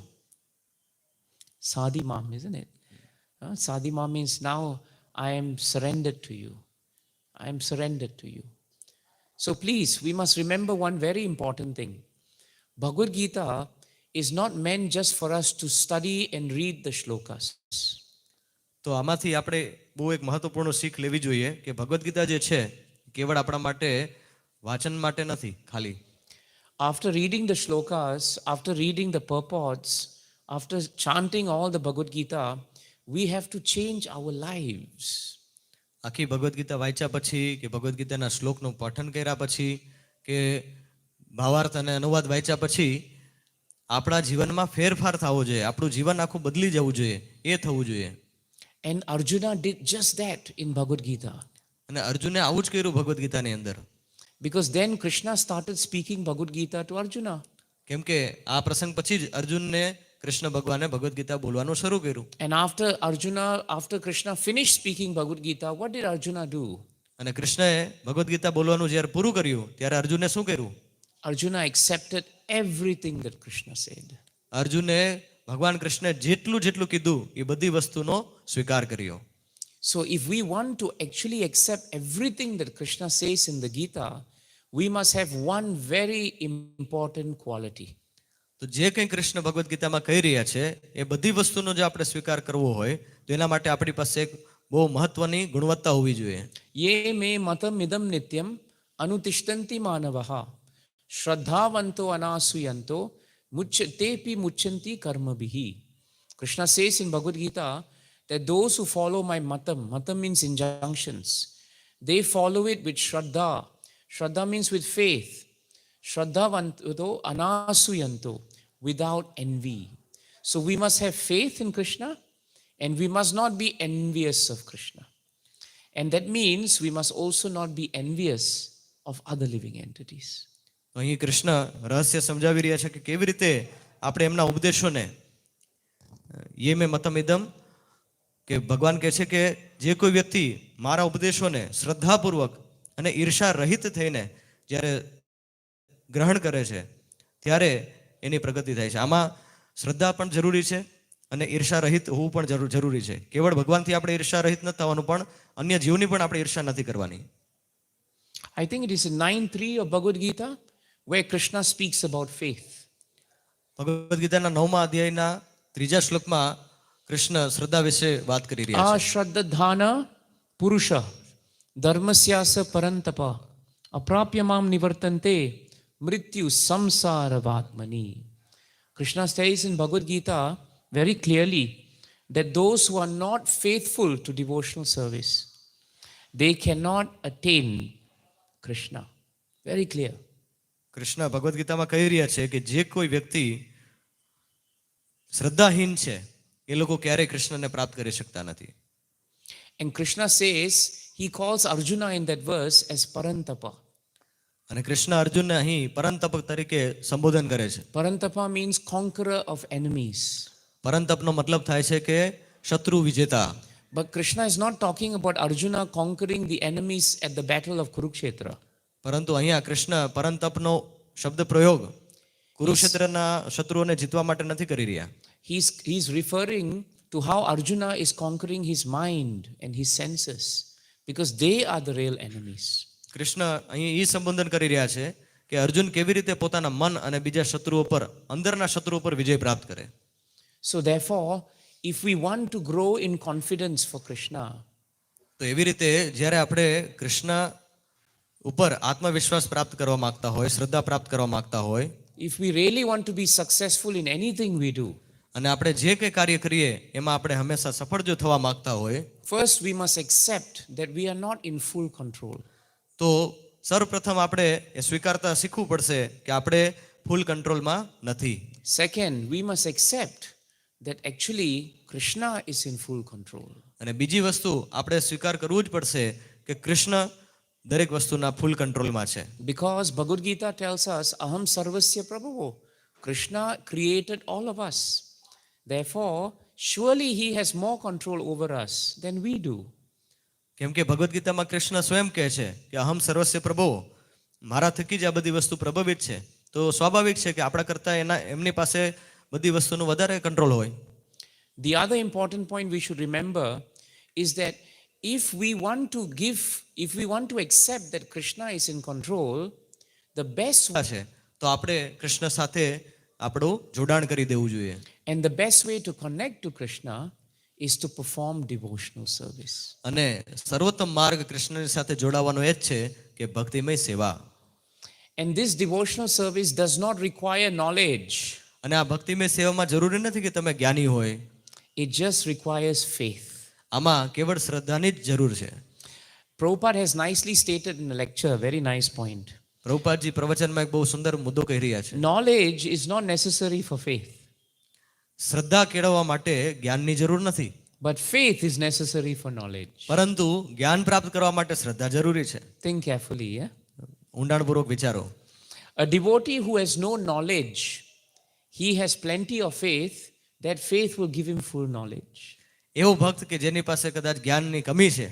A: Sadhi Mam, isn't it? Sadhi Mam means now I am surrendered to you. I am surrendered to you. So please, we must remember one very important thing. Bhagavad Gita is not meant just for us to study and read the shlokas.
B: તો આમાંથી આપણે બહુ એક મહત્વપૂર્ણ શીખ લેવી જોઈએ કે ભગવદ્ ગીતા જે છે કેવળ આપણા માટે વાંચન માટે નથી ખાલી.
A: After reading the shlokas, after reading the purports, after chanting all the Bhagavad Gita, we have to change our lives.
B: આખી ભગવદ્ ગીતા વાંચ્યા પછી કે ભગવદ્ ગીતાના શ્લોકનું પઠન કર્યા પછી કે ભાવાર્થ અને અનુવાદ વાંચ્યા પછી આપણા જીવનમાં ફેરફાર થવો જોઈએ, આપણું જીવન આખું બદલી જવું જોઈએ, એ થવું જોઈએ.
A: And Arjuna did just that in Bhagavad Gita.
B: અને અર્જુને આવું જ કર્યું ભગવદ્ ગીતાની અંદર.
A: Because then Krishna started speaking Bhagavad Gita to Arjuna.
B: કેમ કે આ પ્રસંગ પછી જ અર્જુનને કૃષ્ણ ભગવાને ભગવદ્ ગીતા બોલવાનું શરૂ કર્યું.
A: And after Krishna finished speaking Bhagavad Gita, what did Arjuna do?
B: અને કૃષ્ણએ ભગવદ્ ગીતા બોલવાનું જ્યારે પૂરું કર્યું ત્યારે અર્જુને શું કર્યું?
A: Arjuna accepted everything that Krishna said.
B: અર્જુને ભગવાન કૃષ્ણે જેટલું જેટલું કીધું એ બધી વસ્તુનો સ્વીકાર કર્યો.
A: So if we want to actually accept everything that Krishna says in the Gita, we must have one very important quality.
B: તો જે કંઈ કૃષ્ણ ભગવદ્ ગીતામાં કહી રહ્યા છે એ બધી વસ્તુનો જો આપણે સ્વીકાર કરવો હોય તો એના માટે આપણી પાસે એક બહુ મહત્વની ગુણવત્તા હોવી જોઈએ.
A: Ye me matam idam nityam anutishtanti manavaha shraddhavanto anasuyanto tepi muchanti karmabihi. Krishna says in Bhagavad Gita that those who follow my matam means injunctions, they follow it with shraddha. Shraddha means with faith. Shraddhavanto anasuyanto, without envy. So we must have faith in Krishna and we must not be envious of Krishna. And that means we must also not be envious of other living entities.
B: અહીં કૃષ્ણ રહસ્ય સમજાવી રહ્યા છે કે કેવી રીતે આપણે એમના ઉપદેશોને યે મે મતમ ઇદમ કે ભગવાન કહે છે કે જે કોઈ વ્યક્તિ મારા ઉપદેશોને શ્રદ્ધાપૂર્વક અને ઈર્ષા રહિત થઈને જ્યારે ગ્રહણ કરે છે ત્યારે એની પ્રગતિ થાય છે. આમાં શ્રદ્ધા પણ જરૂરી છે અને ઈર્ષા રહિત હોવું પણ જરૂરી છે. કેવળ ભગવાનથી આપણે ઈર્ષા રહિત ન થવાનું, પણ અન્ય જીવની પણ આપણે ઈર્ષા નથી કરવાની.
A: I think it is in 9:3 of Bhagavad Gita where Krishna speaks about faith.
B: Bhagavad ગીતાના 9મા અધ્યાયના 3જા શ્લોકમાં કૃષ્ણ શ્રદ્ધા વિશે વાત કરી રહ્યા છે.
A: Ashraddhana Purusha Dharmasyasa Parantapa Aprapyamam Nivartante Mrityu Samsaravatmani. Krishna says in Bhagavad Gita very clearly that those who are not faithful to devotional service, they cannot attain Krishna. Very clear.
B: Krishna Bhagavad ગીતામાં કહી રહ્યા છે કે જે કોઈ વ્યક્તિ શ્રદ્ધાહીન છે એ લોકો ક્યારેય કૃષ્ણને પ્રાપ્ત કરી શકતા નથી.
A: And Krishna says, he calls Arjuna in that verse as Parantapa.
B: અને કૃષ્ણ અર્જુનને અહીં પરંતપ તરીકે સંબોધન કરે છે.
A: Parantapa means conqueror of enemies.
B: પરંતપનો મતલબ થાય છે કે શત્રુ વિજેતા.
A: But Krishna is not talking about Arjuna conquering the enemies at the battle of Kurukshetra.
B: પરંતુ અહીંયા કૃષ્ણ પરંતપનો શબ્દ પ્રયોગ કુરુક્ષેત્રના શત્રુઓને જીતવા માટે નથી કરી રહ્યા.
A: He's referring to how Arjuna is conquering his mind and his senses, because they are the real enemies.
B: Krishna અહીં એ સંબોધન કરી રહ્યા છે કે અર્જુન કેવી રીતે પોતાના મન અને બીજા શત્રુઓ પર, અંદરના શત્રુઓ પર વિજય પ્રાપ્ત કરે.
A: So therefore, if we want to grow in confidence for Krishna,
B: તો એવી રીતે જ્યારે આપણે કૃષ્ણ ઉપર આત્મવિશ્વાસ પ્રાપ્ત કરવા માંગતા હોય, શ્રદ્ધા પ્રાપ્ત કરવા માંગતા હોય,
A: if we really want to be successful in anything we do,
B: અને આપણે જે કંઈ કાર્ય કરીએ એમાં આપણે હંમેશા સફળ જો થવા માંગતા હોય,
A: first we must accept that we are not in full control.
B: તો સર્વપ્રથમ આપણે એ સ્વીકારતા શીખવું પડશે કે આપણે ફૂલ કંટ્રોલમાં નથી.
A: Second, we must accept that actually Krishna is in full control.
B: અને બીજી વસ્તુ આપણે સ્વીકાર કરવું જ પડશે કે કૃષ્ણ દરેક વસ્તુના ફૂલ કંટ્રોલમાં છે.
A: Because Bhagavad Gita tells us, Aham Sarvasya Prabhu. Krishna created all of us. Therefore, surely he has more control over us than we do.
B: કેમ કે ભગવદ્ ગીતામાં કૃષ્ણ સ્વયં કહે છે કે અહમ સર્વસ્ય પ્રભો, મારા થકી જ આ બધી વસ્તુ પ્રભાવિત છે. તો સ્વાભાવિક છે કે આપણા કરતા એમની પાસે બધી વસ્તુનું વધારે કંટ્રોલ હોય.
A: The other important point we should remember is that if we want to accept that Krishna is in control, the best
B: છે તો આપણે કૃષ્ણ સાથે આપણું જોડાણ કરી દેવું જોઈએ.
A: and the best way to connect to Krishna is to perform devotional service.
B: અને સર્વોત્તમ માર્ગ કૃષ્ણની સાથે જોડાવાનો એ જ છે કે ભક્તિમય સેવા.
A: And this devotional service does not require knowledge.
B: અને આ ભક્તિમય સેવામાં જરૂરી નથી કે તમે જ્ઞાની હોય.
A: It just requires faith.
B: આમાં કેવળ શ્રદ્ધાની જ જરૂર છે.
A: Prabhupada has nicely stated in a lecture, a very nice point.
B: પ્રભુપાદજી પ્રવચનમાં એક બહુ સુંદર મુદ્દો કહી રહ્યા છે.
A: Knowledge is not necessary for faith,
B: શ્રદ્ધા કેળવવા માટે જ્ઞાનની જરૂર નથી,
A: but faith is necessary for knowledge.
B: પરંતુ જ્ઞાન પ્રાપ્ત કરવા માટે શ્રદ્ધા જરૂરી છે.
A: Think carefully, yeah?
B: ઊંડાણપૂર્વક વિચારો.
A: A devotee who has no knowledge, he has plenty of faith, that faith will give him full knowledge.
B: એવો ભક્ત કે જેની પાસે કદાચ જ્ઞાનની કમી છે,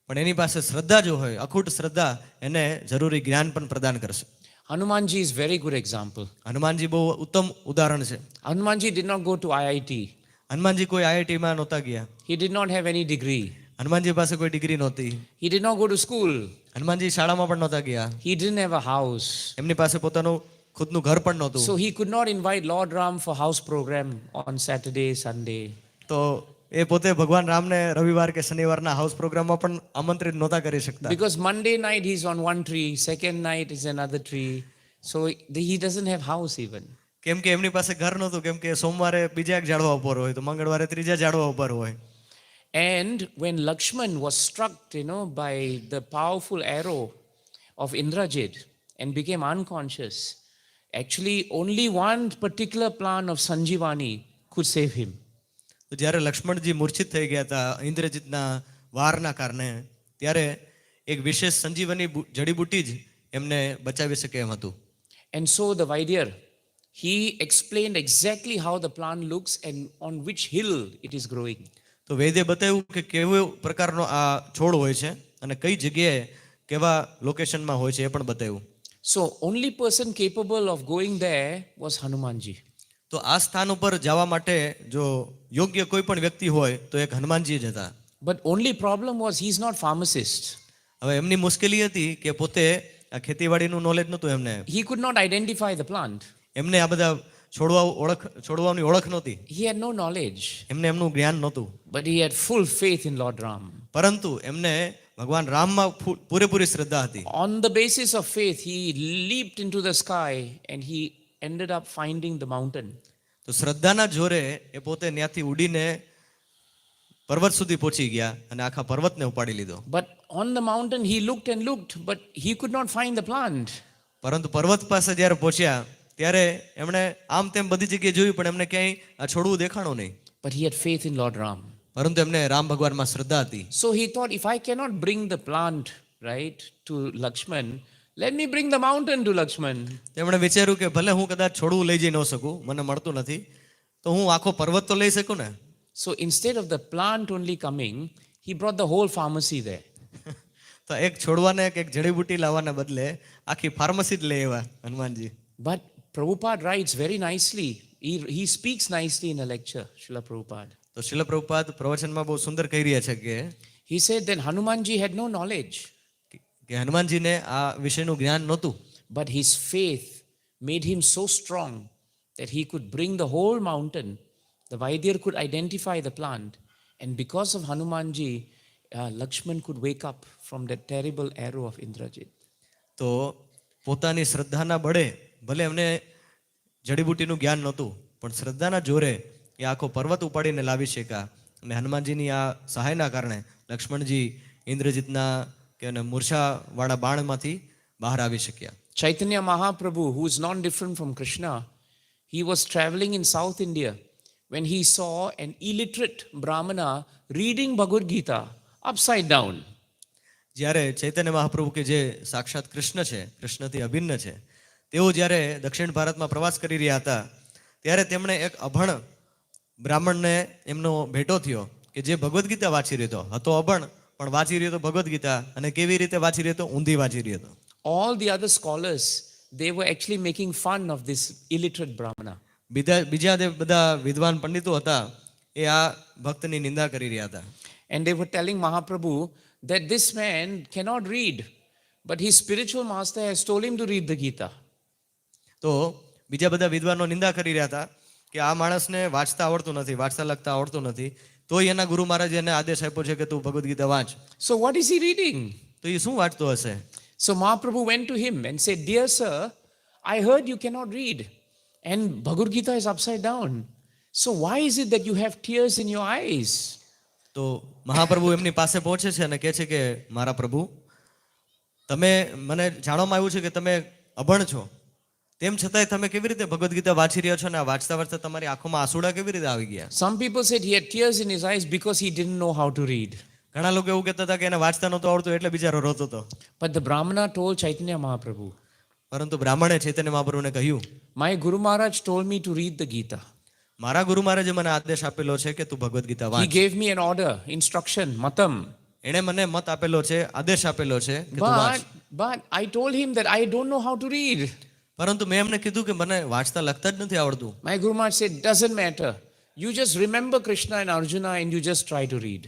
B: પણ એની પાસે શ્રદ્ધા જો હોય, અખૂટ શ્રદ્ધા, એને જરૂરી જ્ઞાન પણ પ્રદાન કરશે.
A: Hanumanji is very good example.
B: Hanumanji બહુ ઉત્તમ ઉદાહરણ છે.
A: Hanumanji did not go to IIT.
B: Hanumanji કોઈ આઈઆઈટીમાં નહોતા ગયા.
A: He did not have any degree.
B: Hanumanji પાસે કોઈ ડિગ્રી નહોતી.
A: He did not go to school.
B: Hanumanji શાળામાં પણ નહોતા ગયા.
A: He didn't have a house.
B: એમની પાસે પોતાનું ખુદનું ઘર પણ નહોતું.
A: So he could not invite Lord Ram for house program on Saturday, Sunday.
B: તો એ પોતે ભગવાન રામને રવિવાર કે શનિવારના હાઉસ પ્રોગ્રામમાં પણ આમંત્રિત નહોતા કરી શકતા.
A: Because Monday night he's on one tree, second night is another tree. So he doesn't have house even.
B: કેમ કે એમની પાસે ઘર નહોતું, કેમ કે સોમવારે બીજા એક ઝાડવા ઉપર હોય તો મંગળવારે ત્રીજા ઝાડવા ઉપર હોય.
A: And when Lakshman was struck, by the powerful arrow of Indrajit and became unconscious, actually only one particular plant of Sanjivani could save him.
B: તો જ્યારે લક્ષ્મણજી મૂર્છિત થઈ ગયા હતા ઇન્દ્રજીતના વારના કારણે, ત્યારે એક વિશેષ સંજીવની જડીબુટી જ એમને બચાવી શકે એમ હતું.
A: And so the Vaidya, he explained exactly how the plant looks and on which hill it is growing.
B: તો વૈદ્ય બતાવ્યું કે કેવો પ્રકારનો આ છોડ હોય છે અને કઈ જગ્યાએ કેવા લોકેશનમાં હોય છે એ પણ બતાવ્યું.
A: So only person capable of going there was Hanumanji.
B: તો આ સ્થાન ઉપર જવા માટે જો યોગ્ય કોઈ પણ વ્યક્તિ હોય તો એક હનુમાનજી જ હતા.
A: But only problem was he's not pharmacist.
B: હવે એમની મુશ્કેલી હતી કે પોતે આ ખેતીવાડીનું નોલેજ નહોતું એમને.
A: He could not identify the plant.
B: એમને આ બધા છોડવાની ઓળખ નહોતી.
A: He had no knowledge.
B: એમને એમનું જ્ઞાન નહોતું.
A: But he had full faith in Lord Ram.
B: પરંતુ એમને ભગવાન રામમાં પૂરેપૂરી શ્રદ્ધા હતી.
A: On the basis of faith, he leaped into the sky and he ended up finding the mountain.
B: તો શ્રદ્ધાના જોરે એ પોતે ત્યાંથી ઉડીને પર્વત સુધી પહોંચી ગયા અને આખા પર્વતને ઉપાડી લીધો.
A: But on the mountain he looked and looked, but he could not find the plant.
B: પરંતુ પર્વત પાસે જ્યારે પહોંચ્યા ત્યારે એમણે આમ તેમ બધી જગ્યાએ જોયું પણ એમને ક્યાંય આ છોડવું દેખાણું નહીં.
A: But he had faith in Lord Ram.
B: પરંતુ એમને રામ ભગવાનમાં શ્રદ્ધા હતી.
A: So he thought, if I cannot bring the plant, right, to Lakshman, let me bring the mountain to Lakshman.
B: તેમણે વિચાર્યું કે ભલે હું કદાચ છોડવું લઈ જઈ ન શકું, મને મળતું નથી, તો હું આખો પર્વત તો લઈ શકું ને.
A: So instead of the plant only coming, he brought the whole pharmacy there.
B: તો એક છોડવાને એક જડીબુટી લાવવાના બદલે આખી ફાર્મસી જ લઈ આવ્યા Hanumanji.
A: But Prabhupada writes very nicely. He speaks nicely in a lecture, Srila Prabhupada.
B: તો શિલ પ્રભુપાદ પ્રવચનમાં બહુ સુંદર કહી રહ્યા છે કે
A: He said that Hanumanji had no knowledge,
B: હનુમાનજીને આ વિષયનું જ્ઞાન નહોતું.
A: but his faith made him so strong that he could bring the whole mountain. The Vaidyar could identify the plant, and because of Hanumanji, Lakshman could wake up from that terrible arrow of Indrajit.
B: તો પોતાની શ્રદ્ધાના બળે ભલે એમને જડીબુટીનું જ્ઞાન નહોતું પણ શ્રદ્ધાના જોરે એ આખો પર્વત ઉપાડીને લાવી શક્યા અને હનુમાનજીની આ સહાયના કારણે લક્ષ્મણજી ઇન્દ્રજીતના કે મૂર્છાવાળા બાણમાંથી બહાર આવી શક્યા.
A: Chaitanya Mahaprabhu, who is not different from Krishna, he was traveling in South India when he saw an illiterate Brahmana reading Bhagavad Gita upside down.
B: જ્યારે ચૈતન્ય મહાપ્રભુ કે જે સાક્ષાત કૃષ્ણ છે, કૃષ્ણથી અભિન્ન છે, તેઓ જ્યારે દક્ષિણ ભારતમાં પ્રવાસ કરી રહ્યા હતા ત્યારે તેમણે એક અભણ બ્રાહ્મણને એમનો ભેટો થયો કે જે ભગવદ્ ગીતા વાંચી રહ્યો હતો. અભણ પણ વાંચી રહ્યો હતો ભગવદ્ ગીતા અને કેવી રીતે વાંચી રહ્યો હતો? ઊંધી વાંચી રહ્યો હતો.
A: All the other scholars, they were actually making fun of this illiterate Brahmana.
B: બીજા બધા વિદ્વાન પંડિતો હતા એ આ ભક્તની નિંદા કરી રહ્યા હતા.
A: And they were telling Mahaprabhu that this man cannot read, but his spiritual master has told him to read the Gita.
B: તો બીજા બધા વિદ્વાનો નિંદા કરી રહ્યા હતા કે આ માણસને વાંચતા આવડતું નથી, વાંચતા લખતા આવડતું નથી, તોય એના ગુરુ મહારાજે એને આદેશ આપ્યો છે કે તું ભગવદ્ ગીતા વાંચ.
A: So what is he reading?
B: તો એ શું વાંચતો હશે?
A: So Mahaprabhu went to him and said, "Dear sir, I heard you cannot read, and Bhagavad Gita is upside down. So why is it that you have tears in your eyes?"
B: તો મહાપ્રભુ એમની પાસે પહોંચે છે અને કહે છે કે મારા પ્રભુ, તમે મને જાણવામાં આવ્યું છે કે તમે અભણ છો, તેમ છતાંય તમે કેવી રીતે ભગવદ્ ગીતા વાંચી રહ્યા છો અને વાંચતા વાંચતા તમારી આંખોમાં આંસુડા કેવી રીતે આવી ગયા?
A: Some people said he had tears in his eyes because he didn't know how to read.
B: ઘણા લોકો એવું કહેતા હતા કે એને વાંચતા નહોતું આવડતું એટલે બિચારો રોતો હતો.
A: But the Brahmana told Chaitanya Mahaprabhu,
B: પરંતુ બ્રાહ્મણે ચૈતન્ય મહાપ્રભુને કહ્યું,
A: "My Guru Maharaj told me to read the Gita.
B: મારા ગુરુ મહારાજે મને આદેશ આપેલો છે કે તું ભગવદ્ ગીતા
A: He
B: વાંચ.
A: gave me an order, instruction, matam.
B: એણે મને મત આપેલો છે, આદેશ આપેલો છે કે તું વાંચ.
A: But I told him that I don't know how to read."
B: પરંતુ મેં એમને કીધું કે મને વાંચતા લખતા જ નથી આવડતું.
A: My Guru Maharaj said, "Doesn't matter. You just remember Krishna and Arjuna and you just try to read."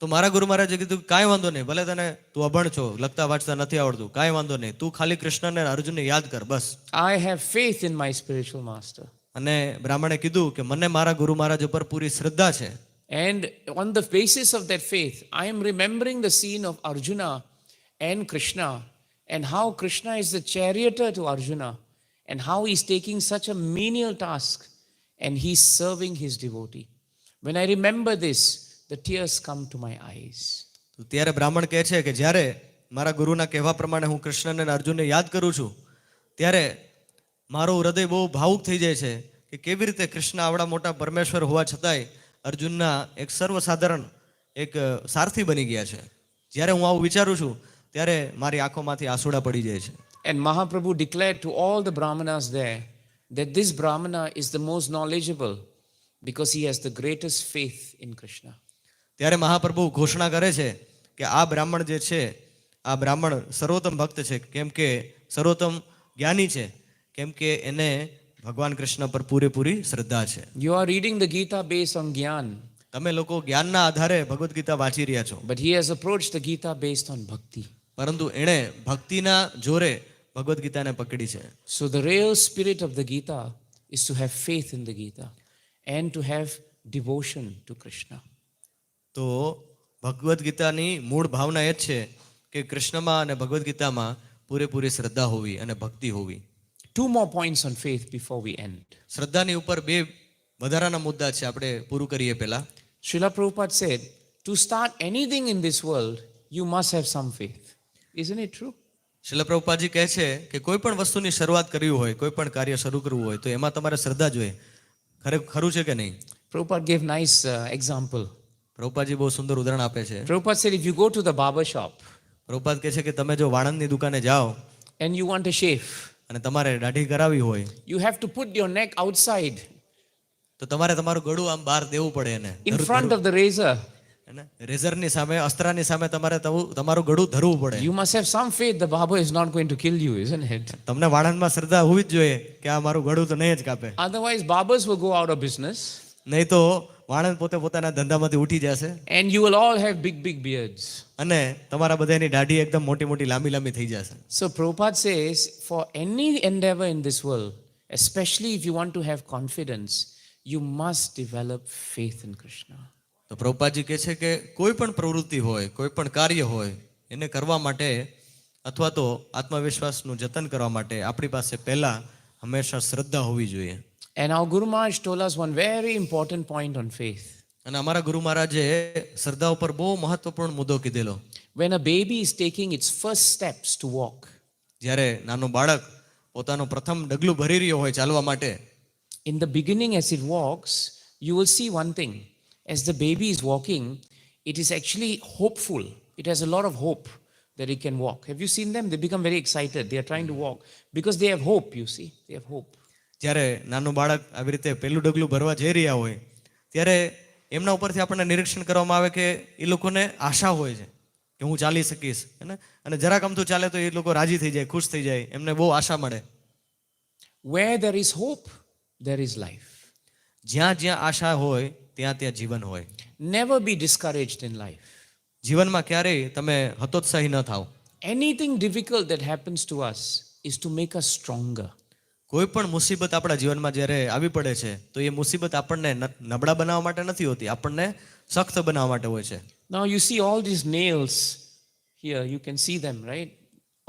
B: તો મારા ગુરુ મહારાજે કીધું કાંઈ વાંધો નહીં, ભલે તને તું અભણ છો, લખતા વાંચતા નથી આવડતું, કાંઈ વાંધો નહીં, તું ખાલી કૃષ્ણને અર્જુનને યાદ કર બસ.
A: I have faith in my spiritual master.
B: અને બ્રાહ્મણે કીધું કે મને મારા ગુરુ મહારાજ ઉપર પૂરી શ્રદ્ધા છે.
A: And on the basis of that faith, I am remembering the scene of Arjuna and Krishna and how Krishna is the charioteer to Arjuna and how he's taking such a menial task and he's serving his devotee. When I remember this, the tears come to my eyes.
B: તો ત્યારે બ્રાહ્મણ કહે છે કે જ્યારે મારા ગુરુના કહેવા પ્રમાણે હું કૃષ્ણને અને અર્જુનને યાદ કરું છું ત્યારે મારું હૃદય બહુ ભાવુક થઈ જાય છે કે કેવી રીતે કૃષ્ણ આવડા મોટા પરમેશ્વર હોવા છતાંય અર્જુનના એક સર્વસાધારણ એક સારથી બની ગયા છે. જ્યારે હું આવું વિચારું છું ત્યારે મારી આંખોમાંથી આંસુડા પડી જાય છે.
A: And Mahaprabhu declared to all the Brahmanas there that this Brahmana is the most knowledgeable because he has the greatest faith in Krishna.
B: ત્યારે મહાપ્રભુ ઘોષણા કરે છે કે આ બ્રાહ્મણ જે છે આ બ્રાહ્મણ સર્વોત્તમ ભક્ત છે, કેમ કે સર્વોત્તમ જ્ઞાની છે, કેમ કે એને ભગવાન કૃષ્ણ પર પૂરેપૂરી શ્રદ્ધા છે.
A: You are reading the Gita based on Gyan,
B: તમે લોકો જ્ઞાનના આધારે ભગવદ્ ગીતા વાંચી રહ્યા છો,
A: but he has approached the Gita based on bhakti.
B: પરંતુ એણે ભક્તિના જોરે ભગવદ્ ગીતાને પકડી છે.
A: So the real spirit of the Gita is to have faith in the Gita and to have devotion to Krishna.
B: તો ભગવદ્ ગીતાની મૂળ ભાવના એ જ છે કે કૃષ્ણમાં અને ભગવદ્ ગીતામાં પૂરેપૂરી શ્રદ્ધા હોવી અને ભક્તિ હોવી.
A: Two more points on faith before we end.
B: શ્રદ્ધાની ઉપર બે વધારાના મુદ્દા છે, આપણે પૂરું કરીએ પહેલા.
A: Srila Prabhupada said, to start anything in this world, you must have some faith. Isn't it true?
B: શીલા પ્રભુપાદજી કહે છે કે કોઈ પણ વસ્તુની શરૂઆત કરવી હોય, કોઈ પણ કાર્ય શરૂ કરવું હોય તો એમાં તમારે શ્રદ્ધા જોઈએ. ખરું છે કે નહીં?
A: Prabhupada gave nice example.
B: પ્રભુપાદજી બહુ સુંદર ઉદાહરણ આપે છે.
A: Prabhupada said, if you go to the barber shop
B: Prabhupada કહે છે કે તમે જો વાણંદની દુકાને જાઓ
A: and you want a shave,
B: અને તમારે દાઢી કરાવી હોય
A: you have to put your neck outside
B: તો તમારે તમારું ગળું આમ બહાર દેવું પડે એને,
A: in front of the razor.
B: રેઝરની સામે, અસ્ત્રાની સામે તમારે તમારું ગળું ધરવું પડે.
A: You must have some faith the barber is not going to kill you, isn't it?
B: તમને વાણંદમાં શ્રદ્ધા હોવી જ જોઈએ કે આ મારું ગળું તો નહીં જ કાપે.
A: Otherwise, barbers will go out of business.
B: નહીં તો વાણંદ પોતે પોતાના ધંધામાંથી ઉઠી જશે
A: and you will all have big, big beards.
B: અને તમારા બધાની દાઢી એકદમ મોટી મોટી લાંબી લાંબી થઈ જશે.
A: So Prabhupada says, for any endeavor in this world, especially if you want to have confidence, you must develop faith in Krishna.
B: તો પ્રભુપાદજી કહે છે કે કોઈ પણ પ્રવૃત્તિ હોય, કોઈ પણ કાર્ય હોય, એને કરવા માટે અથવા તો આત્મવિશ્વાસનું જતન કરવા માટે આપણી પાસે પહેલા હંમેશા શ્રદ્ધા હોવી જોઈએ.
A: And our Guru Maharaj told us one very important point on faith.
B: અને અમારા ગુરુ મહારાજે શ્રદ્ધા ઉપર બહુ મહત્વપૂર્ણ મુદ્દો કીધેલો.
A: When a baby is taking its first steps to walk,
B: જ્યારે નાનું બાળક પોતાનું પ્રથમ ડગલું ભરી રહ્યો હોય ચાલવા માટે,
A: in the beginning as it walks, you will see one thing. As the baby is walking, it is actually hopeful. It has a lot of hope that it can walk. Have you seen them? They become very excited. They are trying to walk because they have hope, you see. They have hope.
B: જ્યારે નાનું બાળક આવી રીતે પહેલું ડગલું ભરવા જઈ રહ્યા હોય ત્યારે એમના ઉપરથી આપણને નિરીક્ષણ કરવામાં આવે કે એ લોકોને આશા હોય છે કે હું ચાલી શકીશ, અને જરાક અમથું ચાલે તો એ લોકો રાજી થઈ જાય, ખુશ થઈ જાય, એમને બહુ આશા મળે.
A: Where there is hope, there is life.
B: જ્યાં જ્યાં આશા હોય ત્યાં ત્યાં જીવન હોય.
A: Never be discouraged in life.
B: જીવનમાં ક્યારેય તમે હતોત્સાહી ન થાઓ.
A: Anything difficult that happens to us is to make us stronger.
B: કોઈ પણ મુસીબત આપણા જીવનમાં જ્યારે આવી પડે છે તો એ મુસીબત આપણને નબળા બનાવવા માટે નથી હોતી, આપણને સખ્ત બનાવવા માટે હોય છે.
A: Now you see all these nails here, you can see them, right?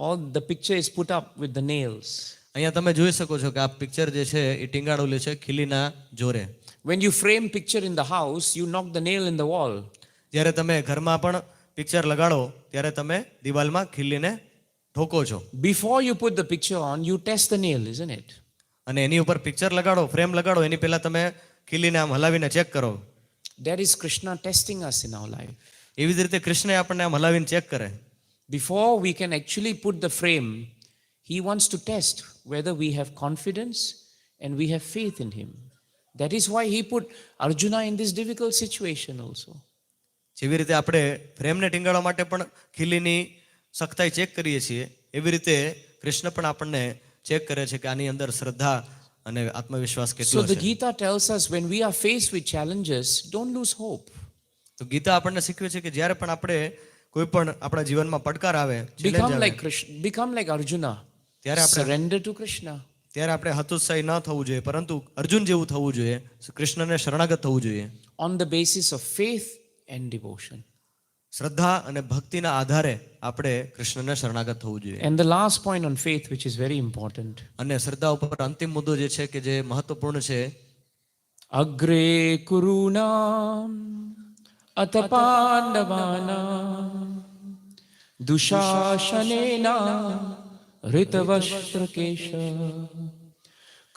A: All the picture is put up with the nails.
B: અહીંયા તમે જોઈ શકો છો કે આ પિક્ચર જે છે એ ટીંગાડેલું છે ખીલીના જોરે.
A: When you frame picture in the house, you knock the nail in the wall.
B: જ્યારે તમે ઘરમાં પણ પિક્ચર લગાડો ત્યારે તમે દિવાલમાં ખીલીને ઠોકો છો.
A: Before you put the picture on, you test the nail, isn't it?
B: અને એની ઉપર પિક્ચર લગાડો, ફ્રેમ લગાડો, એની પહેલા તમે ખીલીને આમ હલાવીને ચેક કરો.
A: That is Krishna testing us in our life.
B: એવી જ રીતે કૃષ્ણએ આપણને આમ હલાવીને ચેક કરે.
A: Before we can actually put the frame, he wants to test whether we have confidence and we have faith in him. That is why he put Arjuna in this difficult situation also.
B: જેવી રીતે આપણે ફ્રેમને ટીંગાડવા માટે પણ ખીલીની સખ્તાઈ check કરીએ છીએ, એવી રીતે કૃષ્ણ પણ આપણને ચેક કરે છે કે આની અંદર શ્રદ્ધા અને આત્મવિશ્વાસ
A: So
B: કેટલો
A: the
B: છે.
A: Gita tells us when we are faced with challenges, don't lose hope.
B: તો ગીતા આપણને શીખવે છે કે જ્યારે પણ આપણે કોઈ પણ આપણા જીવનમાં પડકાર આવે,
A: Become like Krishna, become like Arjuna.
B: ત્યારે આપણે
A: Surrender to Krishna.
B: ત્યારે આપણે હતોત્સાહી ન થવું જોઈએ, પરંતુ અર્જુન જેવું થવું જોઈએ, કૃષ્ણને શરણાગત થવું જોઈએ.
A: On the basis of faith and devotion.
B: શ્રદ્ધા અને ભક્તિના આધારે આપણે કૃષ્ણને શરણાગત થવું જોઈએ.
A: And the last point on faith, which is very important.
B: અને શ્રદ્ધા ઉપર અંતિમ મુદ્દો જે છે કે જે મહત્વપૂર્ણ છે,
A: Agre kurunam atapandavana dushashanena ritavashrakesha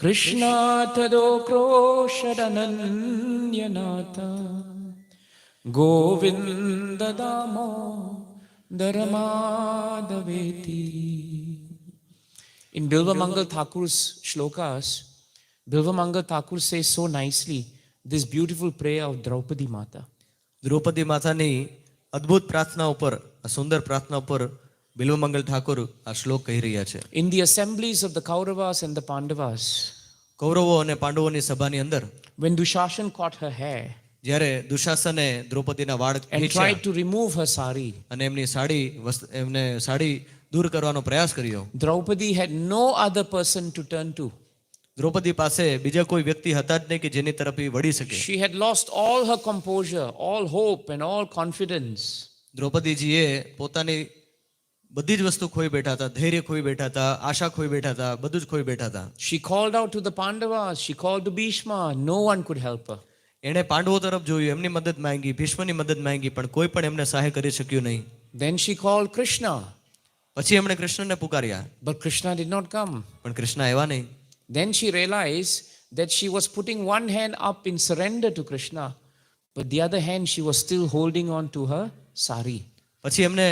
A: Krishna tado kroshadananyanata Govinda damo daramadaveti. In Bilvamangal Thakur's shlokas, Bilvamangal Thakur says so nicely this beautiful prayer of Draupadi Mata.
B: Draupadi માતાની અદ્ભુત પ્રાર્થના ઉપર, સુંદર પ્રાર્થના ઉપર બિલ્વમંગલ ઠાકોર આ શ્લોક કહી રહ્યા છે.
A: In the assemblies of the Kauravas and the Pandavas,
B: કૌરવો અને પાંડવોની સભાની અંદર
A: when Dushashan caught her hair
B: જ્યારે દુશાસને દ્રૌપદીના વાળ
A: and
B: ખેંચ્યા
A: tried to remove her sari,
B: અને એમની એમને સાડી દૂર કરવાનો પ્રયાસ કર્યો,
A: Draupadi had no other person to turn to.
B: Draupadi પાસે બીજા કોઈ વ્યક્તિ હતા જ નહીં કે જેની તરફ એ વળી શકે.
A: She had lost all her composure, all hope, and all confidence.
B: દ્રૌપદીજીએ પોતાની બધી જ વસ્તુ ખોઈ બેઠા હતા, ધૈર્ય ખોઈ બેઠા હતા, આશા ખોઈ બેઠા હતા, બધું જ ખોઈ બેઠા હતા.
A: She called out to the Pandavas, she called to Bhishma, no one could help her.
B: એણે પાંડવો તરફ જોયું, એમની મદદ માંગી, ભીષ્મની મદદ માંગી, પણ કોઈ પણ એમને સહાય કરી શક્યું નહીં.
A: Then she called Krishna,
B: પછી એમણે કૃષ્ણને પુકાર્યા,
A: but Krishna did not come.
B: પણ કૃષ્ણ આવ્યા નહીં.
A: Then she realized that she was putting one hand up in surrender to Krishna, but the other hand she was still holding on to her sari.
B: પછી એમને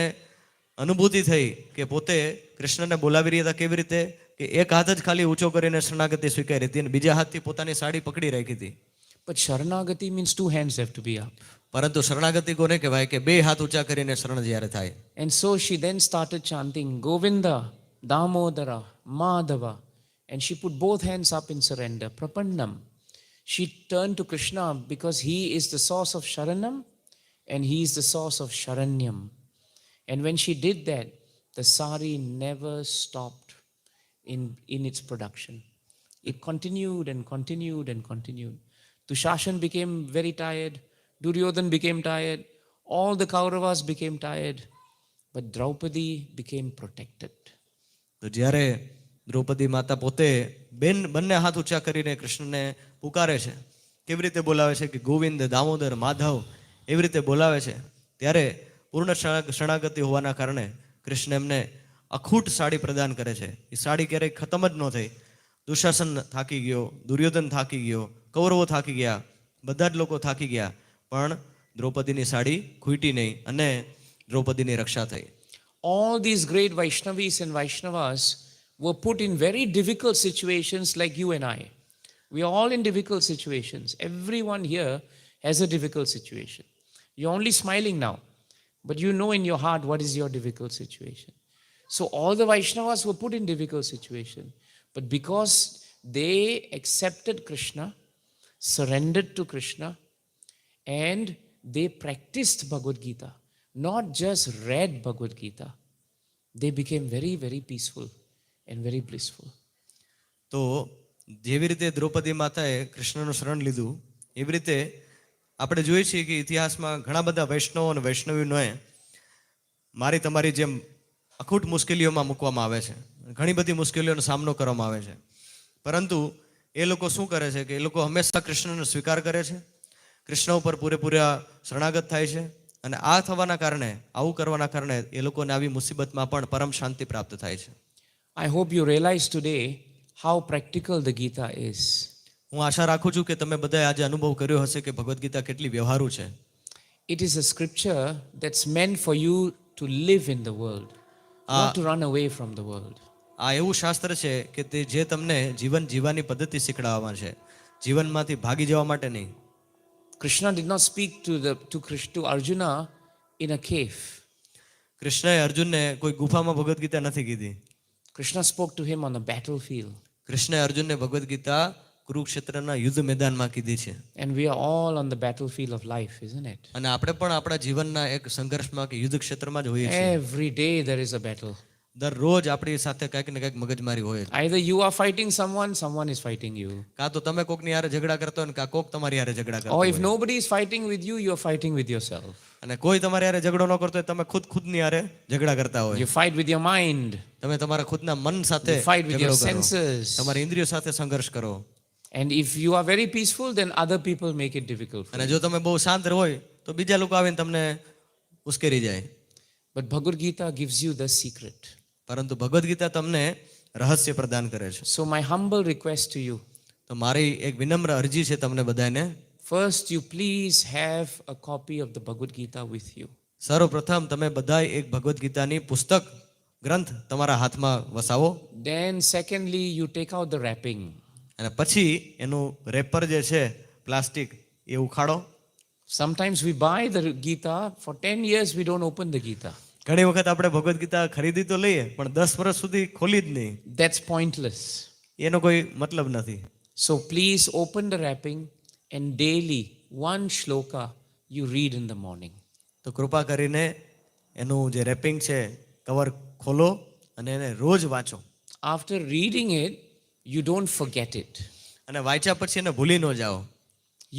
B: અનુભૂતિ થઈ કે પોતે કૃષ્ણને બોલાવી રહ્યા હતા કેવી રીતે કે એક હાથ જ ખાલી ઊંચો કરીને શરણાગતિ સ્વીકારી હતી અને બીજા હાથથી પોતાની સાડી પકડી રાખી હતી.
A: But Sharanagati means two hands have to be up.
B: પરંતુ શરણાગતિ કોને કહેવાય કે બે હાથ ઊંચા કરીને શરણ જ્યારે થાય.
A: And so she then started chanting Govinda, Damodara, Madhava, and she put both hands up in surrender, Prapannam. She turned to Krishna because he is the source of Sharanam and he is the source of Sharanyam. And when she did that, the sari never stopped in its production. It continued and continued and continued. Dushashan became very tired. Duryodhan became tired. All the Kauravas became tired. But Draupadi became protected.
B: તો જ્યારે દ્રૌપદી માતા પોતે બંને હાથ ઊંચા કરીને કૃષ્ણને પુકારે છે, કેવી રીતે બોલાવે છે કે ગોવિંદ, દામોદર, માધવ એવી રીતે બોલાવે છે, ત્યારે પૂર્ણ શરણાગતિ હોવાના કારણે કૃષ્ણ એમને અખૂટ સાડી પ્રદાન કરે છે. એ સાડી ક્યારેય ખતમ જ ન થઈ. દુશાસન થાકી ગયો, દુર્યોધન થાકી ગયો, કૌરવો થાકી ગયા, બધા જ લોકો થાકી ગયા, પણ દ્રૌપદીની સાડી ખૂટી નહીં અને દ્રૌપદીની રક્ષા થઈ.
A: All these great Vaishnavis and Vaishnavas were put in very difficult situations like you and I. We are all in difficult situations. Everyone here has a difficult situation. You're only smiling now, but you know in your heart what is your difficult situation. So all the Vaishnavas were put in difficult situation, but because they accepted Krishna, surrendered to Krishna, and they practiced Bhagavad Gita, not just read Bhagavad Gita, they became very, very peaceful and very blissful.
B: તો જેવી રીતે દ્રૌપદી માતાએ કૃષ્ણનું શરણ લીધું, એવી રીતે આપણે જોઈએ છીએ કે ઇતિહાસમાં ઘણા બધા વૈષ્ણવો અને વૈષ્ણવીઓને મારી તમારી જેમ અખૂટ મુશ્કેલીઓમાં મૂકવામાં આવે છે, ઘણી બધી મુશ્કેલીઓનો સામનો કરવામાં આવે છે, પરંતુ એ લોકો શું કરે છે કે એ લોકો હંમેશા કૃષ્ણનો સ્વીકાર કરે છે, કૃષ્ણ ઉપર પૂરેપૂરા શરણાગત થાય છે, અને આ થવાના કારણે, આવું કરવાના કારણે એ લોકોને આવી મુસીબતમાં પણ પરમ શાંતિ પ્રાપ્ત થાય છે.
A: I hope you realize today how practical the Gita is.
B: હું આશા રાખું છું કે તમે બધાએ આજે અનુભવ કર્યો હશે કે ભગવદ્ ગીતા કેટલી વ્યવહારુ છે.
A: It is a scripture that's meant for you to live in the world, not to run away from the world.
B: આ એવું શાસ્ત્ર છે કે તે જે તમને જીવન જીવવાની પદ્ધતિ શીખડાવવા છે, જીવનમાંથી ભાગી જવા માટે નહીં.
A: Krishna did not speak to Arjuna in a cave.
B: કૃષ્ણએ અર્જુનને કોઈ ગુફામાં ભગવદ્ ગીતા નથી કીધી.
A: Krishna spoke to him on a battlefield.
B: કૃષ્ણએ અર્જુનને ભગવદ્ ગીતા કુરુક્ષેત્રના યુદ્ધ મેદાનમાં કીધી છે.
A: And we are all on the battlefield of life, isn't it?
B: અને આપણે પણ આપણા જીવનના એક સંઘર્ષમાં કે યુદ્ધ ક્ષેત્રમાં જ હોઈએ છીએ.
A: Every day there is a battle.
B: દરરોજ આપણી સાથે કંઈક ને કંઈક મગજમારી હોય.
A: Either you are fighting someone is fighting you.
B: કાં તો તમે કોકની હારે ઝઘડા કરતો હોય ને કાં કોક તમારી હારે ઝઘડા કરતો
A: Or
B: હોય.
A: if nobody is fighting with you, you are fighting with yourself.
B: અને કોઈ તમારી હારે ઝઘડો ન કરતો હોય, તમે ખુદની હારે ઝઘડા કરતા હોય.
A: You fight with your mind.
B: તમે તમારા ખુદના મન સાથે
A: You fight with your
B: ઝઘડો કરો.
A: senses.
B: તમારી ઇન્દ્રિયો સાથે સંઘર્ષ કરો.
A: And if you are very peaceful, then other people make it difficult for
B: અને
A: you.
B: જો તમે બહુ શાંત હોય તો બીજા લોકો આવીને તમને ઉશ્કેરી જાય.
A: But Bhagavad Gita gives you the secret.
B: પરંતુ ભગવદ્ ગીતા તમને રહસ્ય પ્રદાન કરે છે.
A: So my humble request to you,
B: તો મારી એક વિનમ્ર અરજી છે તમને બધાને,
A: first you please have a copy of the Bhagavad Gita with you.
B: સર્વપ્રથમ તમે બધાય એક ભગવદ્ ગીતાની પુસ્તક ગ્રંથ તમારા હાથમાં વસાવો.
A: Then secondly, you take out the wrapping.
B: અને પછી એનું રેપર જે છે પ્લાસ્ટિક એ ઉખાડો.
A: Sometimes we buy the Gita, for 10 years we don't open the Gita.
B: ઘણી વખત આપણે ભગવદ્ ગીતા ખરીદી તો લઈએ પણ 10 વર્ષ સુધી ખોલી જ નહીં.
A: That's pointless.
B: એનો કોઈ મતલબ નથી.
A: So please open the wrapping and daily one shloka you read in the morning.
B: તો કૃપા કરીને એનું જે રેપિંગ છે કવર ખોલો અને એને રોજ વાંચો.
A: After reading it, you don't forget it.
B: અને વાંચ્યા પછી એને ભૂલી ન જાઓ.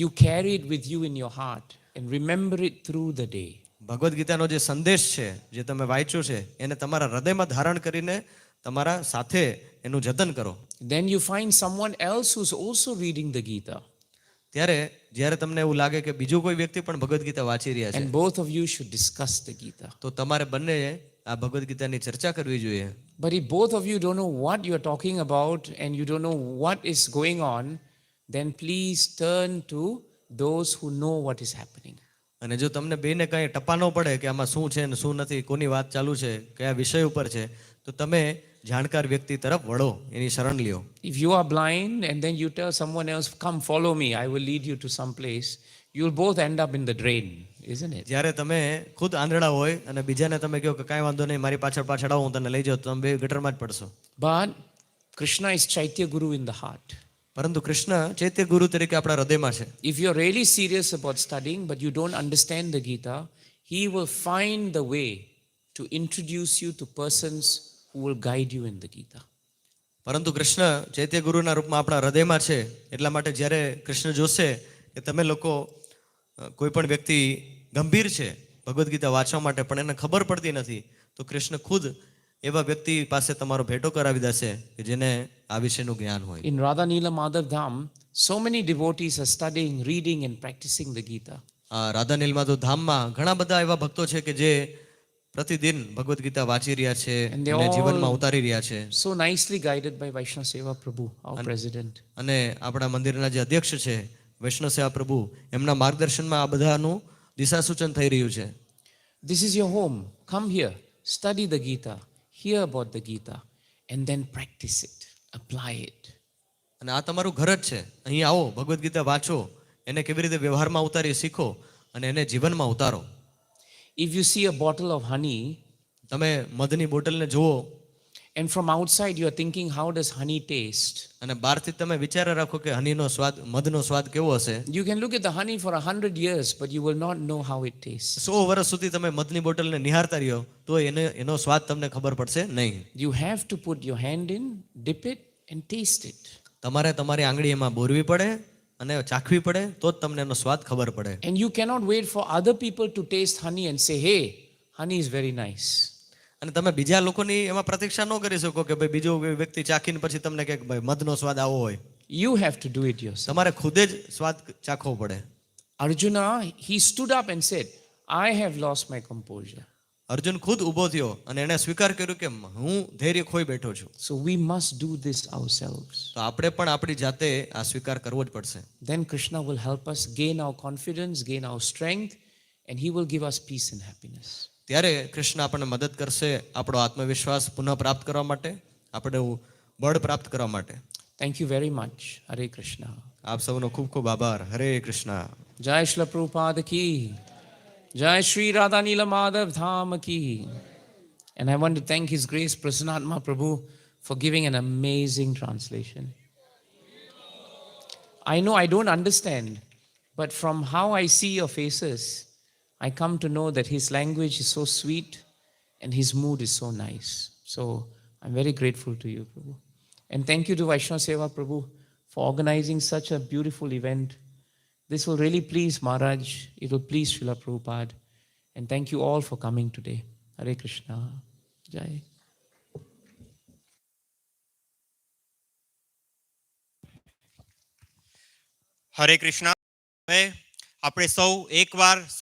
A: You carry it with you in your heart and remember it through the day.
B: Bhagavad ગીતાનો જે સંદેશ છે જે તમે વાંચ્યો છે એને તમારા હૃદયમાં ધારણ કરીને તમારા સાથે એનું જતન કરો.
A: Then you find someone else who's also reading the Gita.
B: ત્યારે જ્યારે તમને એવું લાગે કે બીજો કોઈ વ્યક્તિ પણ ભગવદ્ ગીતા વાંચી રહ્યા છે
A: And both of you should discuss the Gita.
B: તો તમારે બંને આ ભગવદ્ ગીતાની ચર્ચા કરવી જોઈએ.
A: But if both of you don't know what you're talking about and you don't know what is going on, then please turn to those who know what is happening.
B: અને જો તમને બેને કંઈ ટપા ન પડે કે આમાં શું છે ને શું નથી, કોની વાત ચાલુ છે, કયા વિષય ઉપર છે, તો તમે જાણકાર વ્યક્તિ તરફ વળો, એની શરણ લ્યો.
A: If you are blind and then you tell someone else, come follow me, I will lead you to some place, you'll both end up in the drain, isn't it?
B: જ્યારે તમે ખુદ આંધળા હોય અને બીજાને તમે કહો કે કાંઈ વાંધો નહીં, મારી પાછળ પાછળ આવો, હું તને લઈ જાઉં, તો તમે બે ગટરમાં જ પડશો.
A: But Krishna is Chaitya Guru in the heart.
B: પરંતુ કૃષ્ણ ચૈત્ય ગુરુ તરીકે આપણા હૃદયમાં છે.
A: If you're really serious about studying but you don't understand the Gita, he will find the way to introduce you to persons who will guide you in the Gita.
B: પરંતુ કૃષ્ણ ચૈત્ય ગુરુના રૂપમાં આપણા હૃદયમાં છે, એટલા માટે જ્યારે કૃષ્ણ જોશે કે તમે લોકો કોઈ પણ વ્યક્તિ ગંભીર છે ભગવદ્ ગીતા વાંચવા માટે પણ એને ખબર પડતી નથી, તો કૃષ્ણ ખુદ એવા વ્યક્તિ પાસે તમારો ભેટો કરાવી દેશે કે જેને આ વિશેનું જ્ઞાન હોય.
A: In Radha Nila Madhav Dham, so many devotees are studying, reading and practicing the Gita.
B: Radha નીલમાધવ ધામમાં ઘણા બધા એવા ભક્તો છે કે જે પ્રતિદિન ભગવદ્ ગીતા વાંચી રહ્યા છે અને જીવનમાં ઉતારી રહ્યા છે.
A: So nicely guided by Vaishnava Seva Prabhu, our president.
B: અને આપણા મંદિરના જે અધ્યક્ષ છે વૈષ્ણવ સેવા પ્રભુ, એમના માર્ગદર્શનમાં આ બધાનું દિશાસૂચન થઈ રહ્યું છે.
A: This is your home. Come here, study the Gita, hear about the Gita and then practice it, apply it.
B: અને આ તમારું ઘર જ છે, અહીં આવો, ભગવદ્ ગીતા વાંચો, એને કેવી રીતે વ્યવહારમાં ઉતારી શીખો અને એને જીવનમાં ઉતારો.
A: If you see a bottle of honey,
B: તમે મધની બોટલને જુઓ
A: and from outside you are thinking, how does honey taste?
B: અને બહારથી તમે વિચાર રાખો કે હનીનો સ્વાદ, મધનો સ્વાદ કેવો હશે.
A: You can look at the honey for 100 years, but you will not know how it tastes.
B: 100 વર્ષ સુધી તમે મધની બોટલને નિહાળતા રહ્યો તો એનો સ્વાદ તમને ખબર પડશે નહીં.
A: You have to put your hand in, dip it and taste it.
B: તમારે તમારી આંગળી એમાં બોરવી પડે અને ચાખવી પડે તો જ તમને એનો સ્વાદ ખબર પડે.
A: And you cannot wait for other people to taste honey and say, hey, honey is very nice.
B: અને તમે બીજા લોકોની એમાં પ્રતીક્ષા ન કરી શકો કે ભાઈ બીજો વ્યક્તિ ચાખીને પછી તમને કહે કે ભાઈ મધનો સ્વાદ આવો હોય.
A: You have to do it yourself.
B: તમારે ખુદે જ સ્વાદ ચાખવો પડે.
A: Arjuna, he stood up and said, I have lost my composure.
B: Arjun ખુદ ઊભો થયો અને એણે સ્વીકાર કર્યું કે હું ધૈર્ય ખોઈ બેઠો છું.
A: So we must do this ourselves.
B: તો આપણે પણ આપણી જાતે આ સ્વીકાર કરવો જ પડશે.
A: Then Krishna will help us gain our confidence, gain our strength, and he will give us peace and happiness.
B: ત્યારે કૃષ્ણ આપણને મદદ કરશે આપણો આત્મવિશ્વાસ પુનઃ પ્રાપ્ત કરવા માટે, આપણે બળ પ્રાપ્ત કરવા માટે.
A: Thank you very much. Hare Krishna.
B: આપ સૌનો ખૂબ ખૂબ આભાર. હરે Krishna.
A: Jai Shri Prabhupada ki. Jai Shri Radha Nila Madhav Dham ki. And I want to thank His Grace Prasanatma Prabhu for giving an amazing translation. I know I don't understand, but from how I see your faces, I come to know that His language is so sweet and His mood is so nice. So I'm very grateful to you, Prabhu. And thank you to Vaishnava Seva Prabhu for organizing such a beautiful event. This will really please Maharaj. It will please Srila Prabhupada. And thank you all for coming today. Hare Krishna. Jai.
C: હરે કૃષ્ણ. હવે આપણે સૌ એકવાર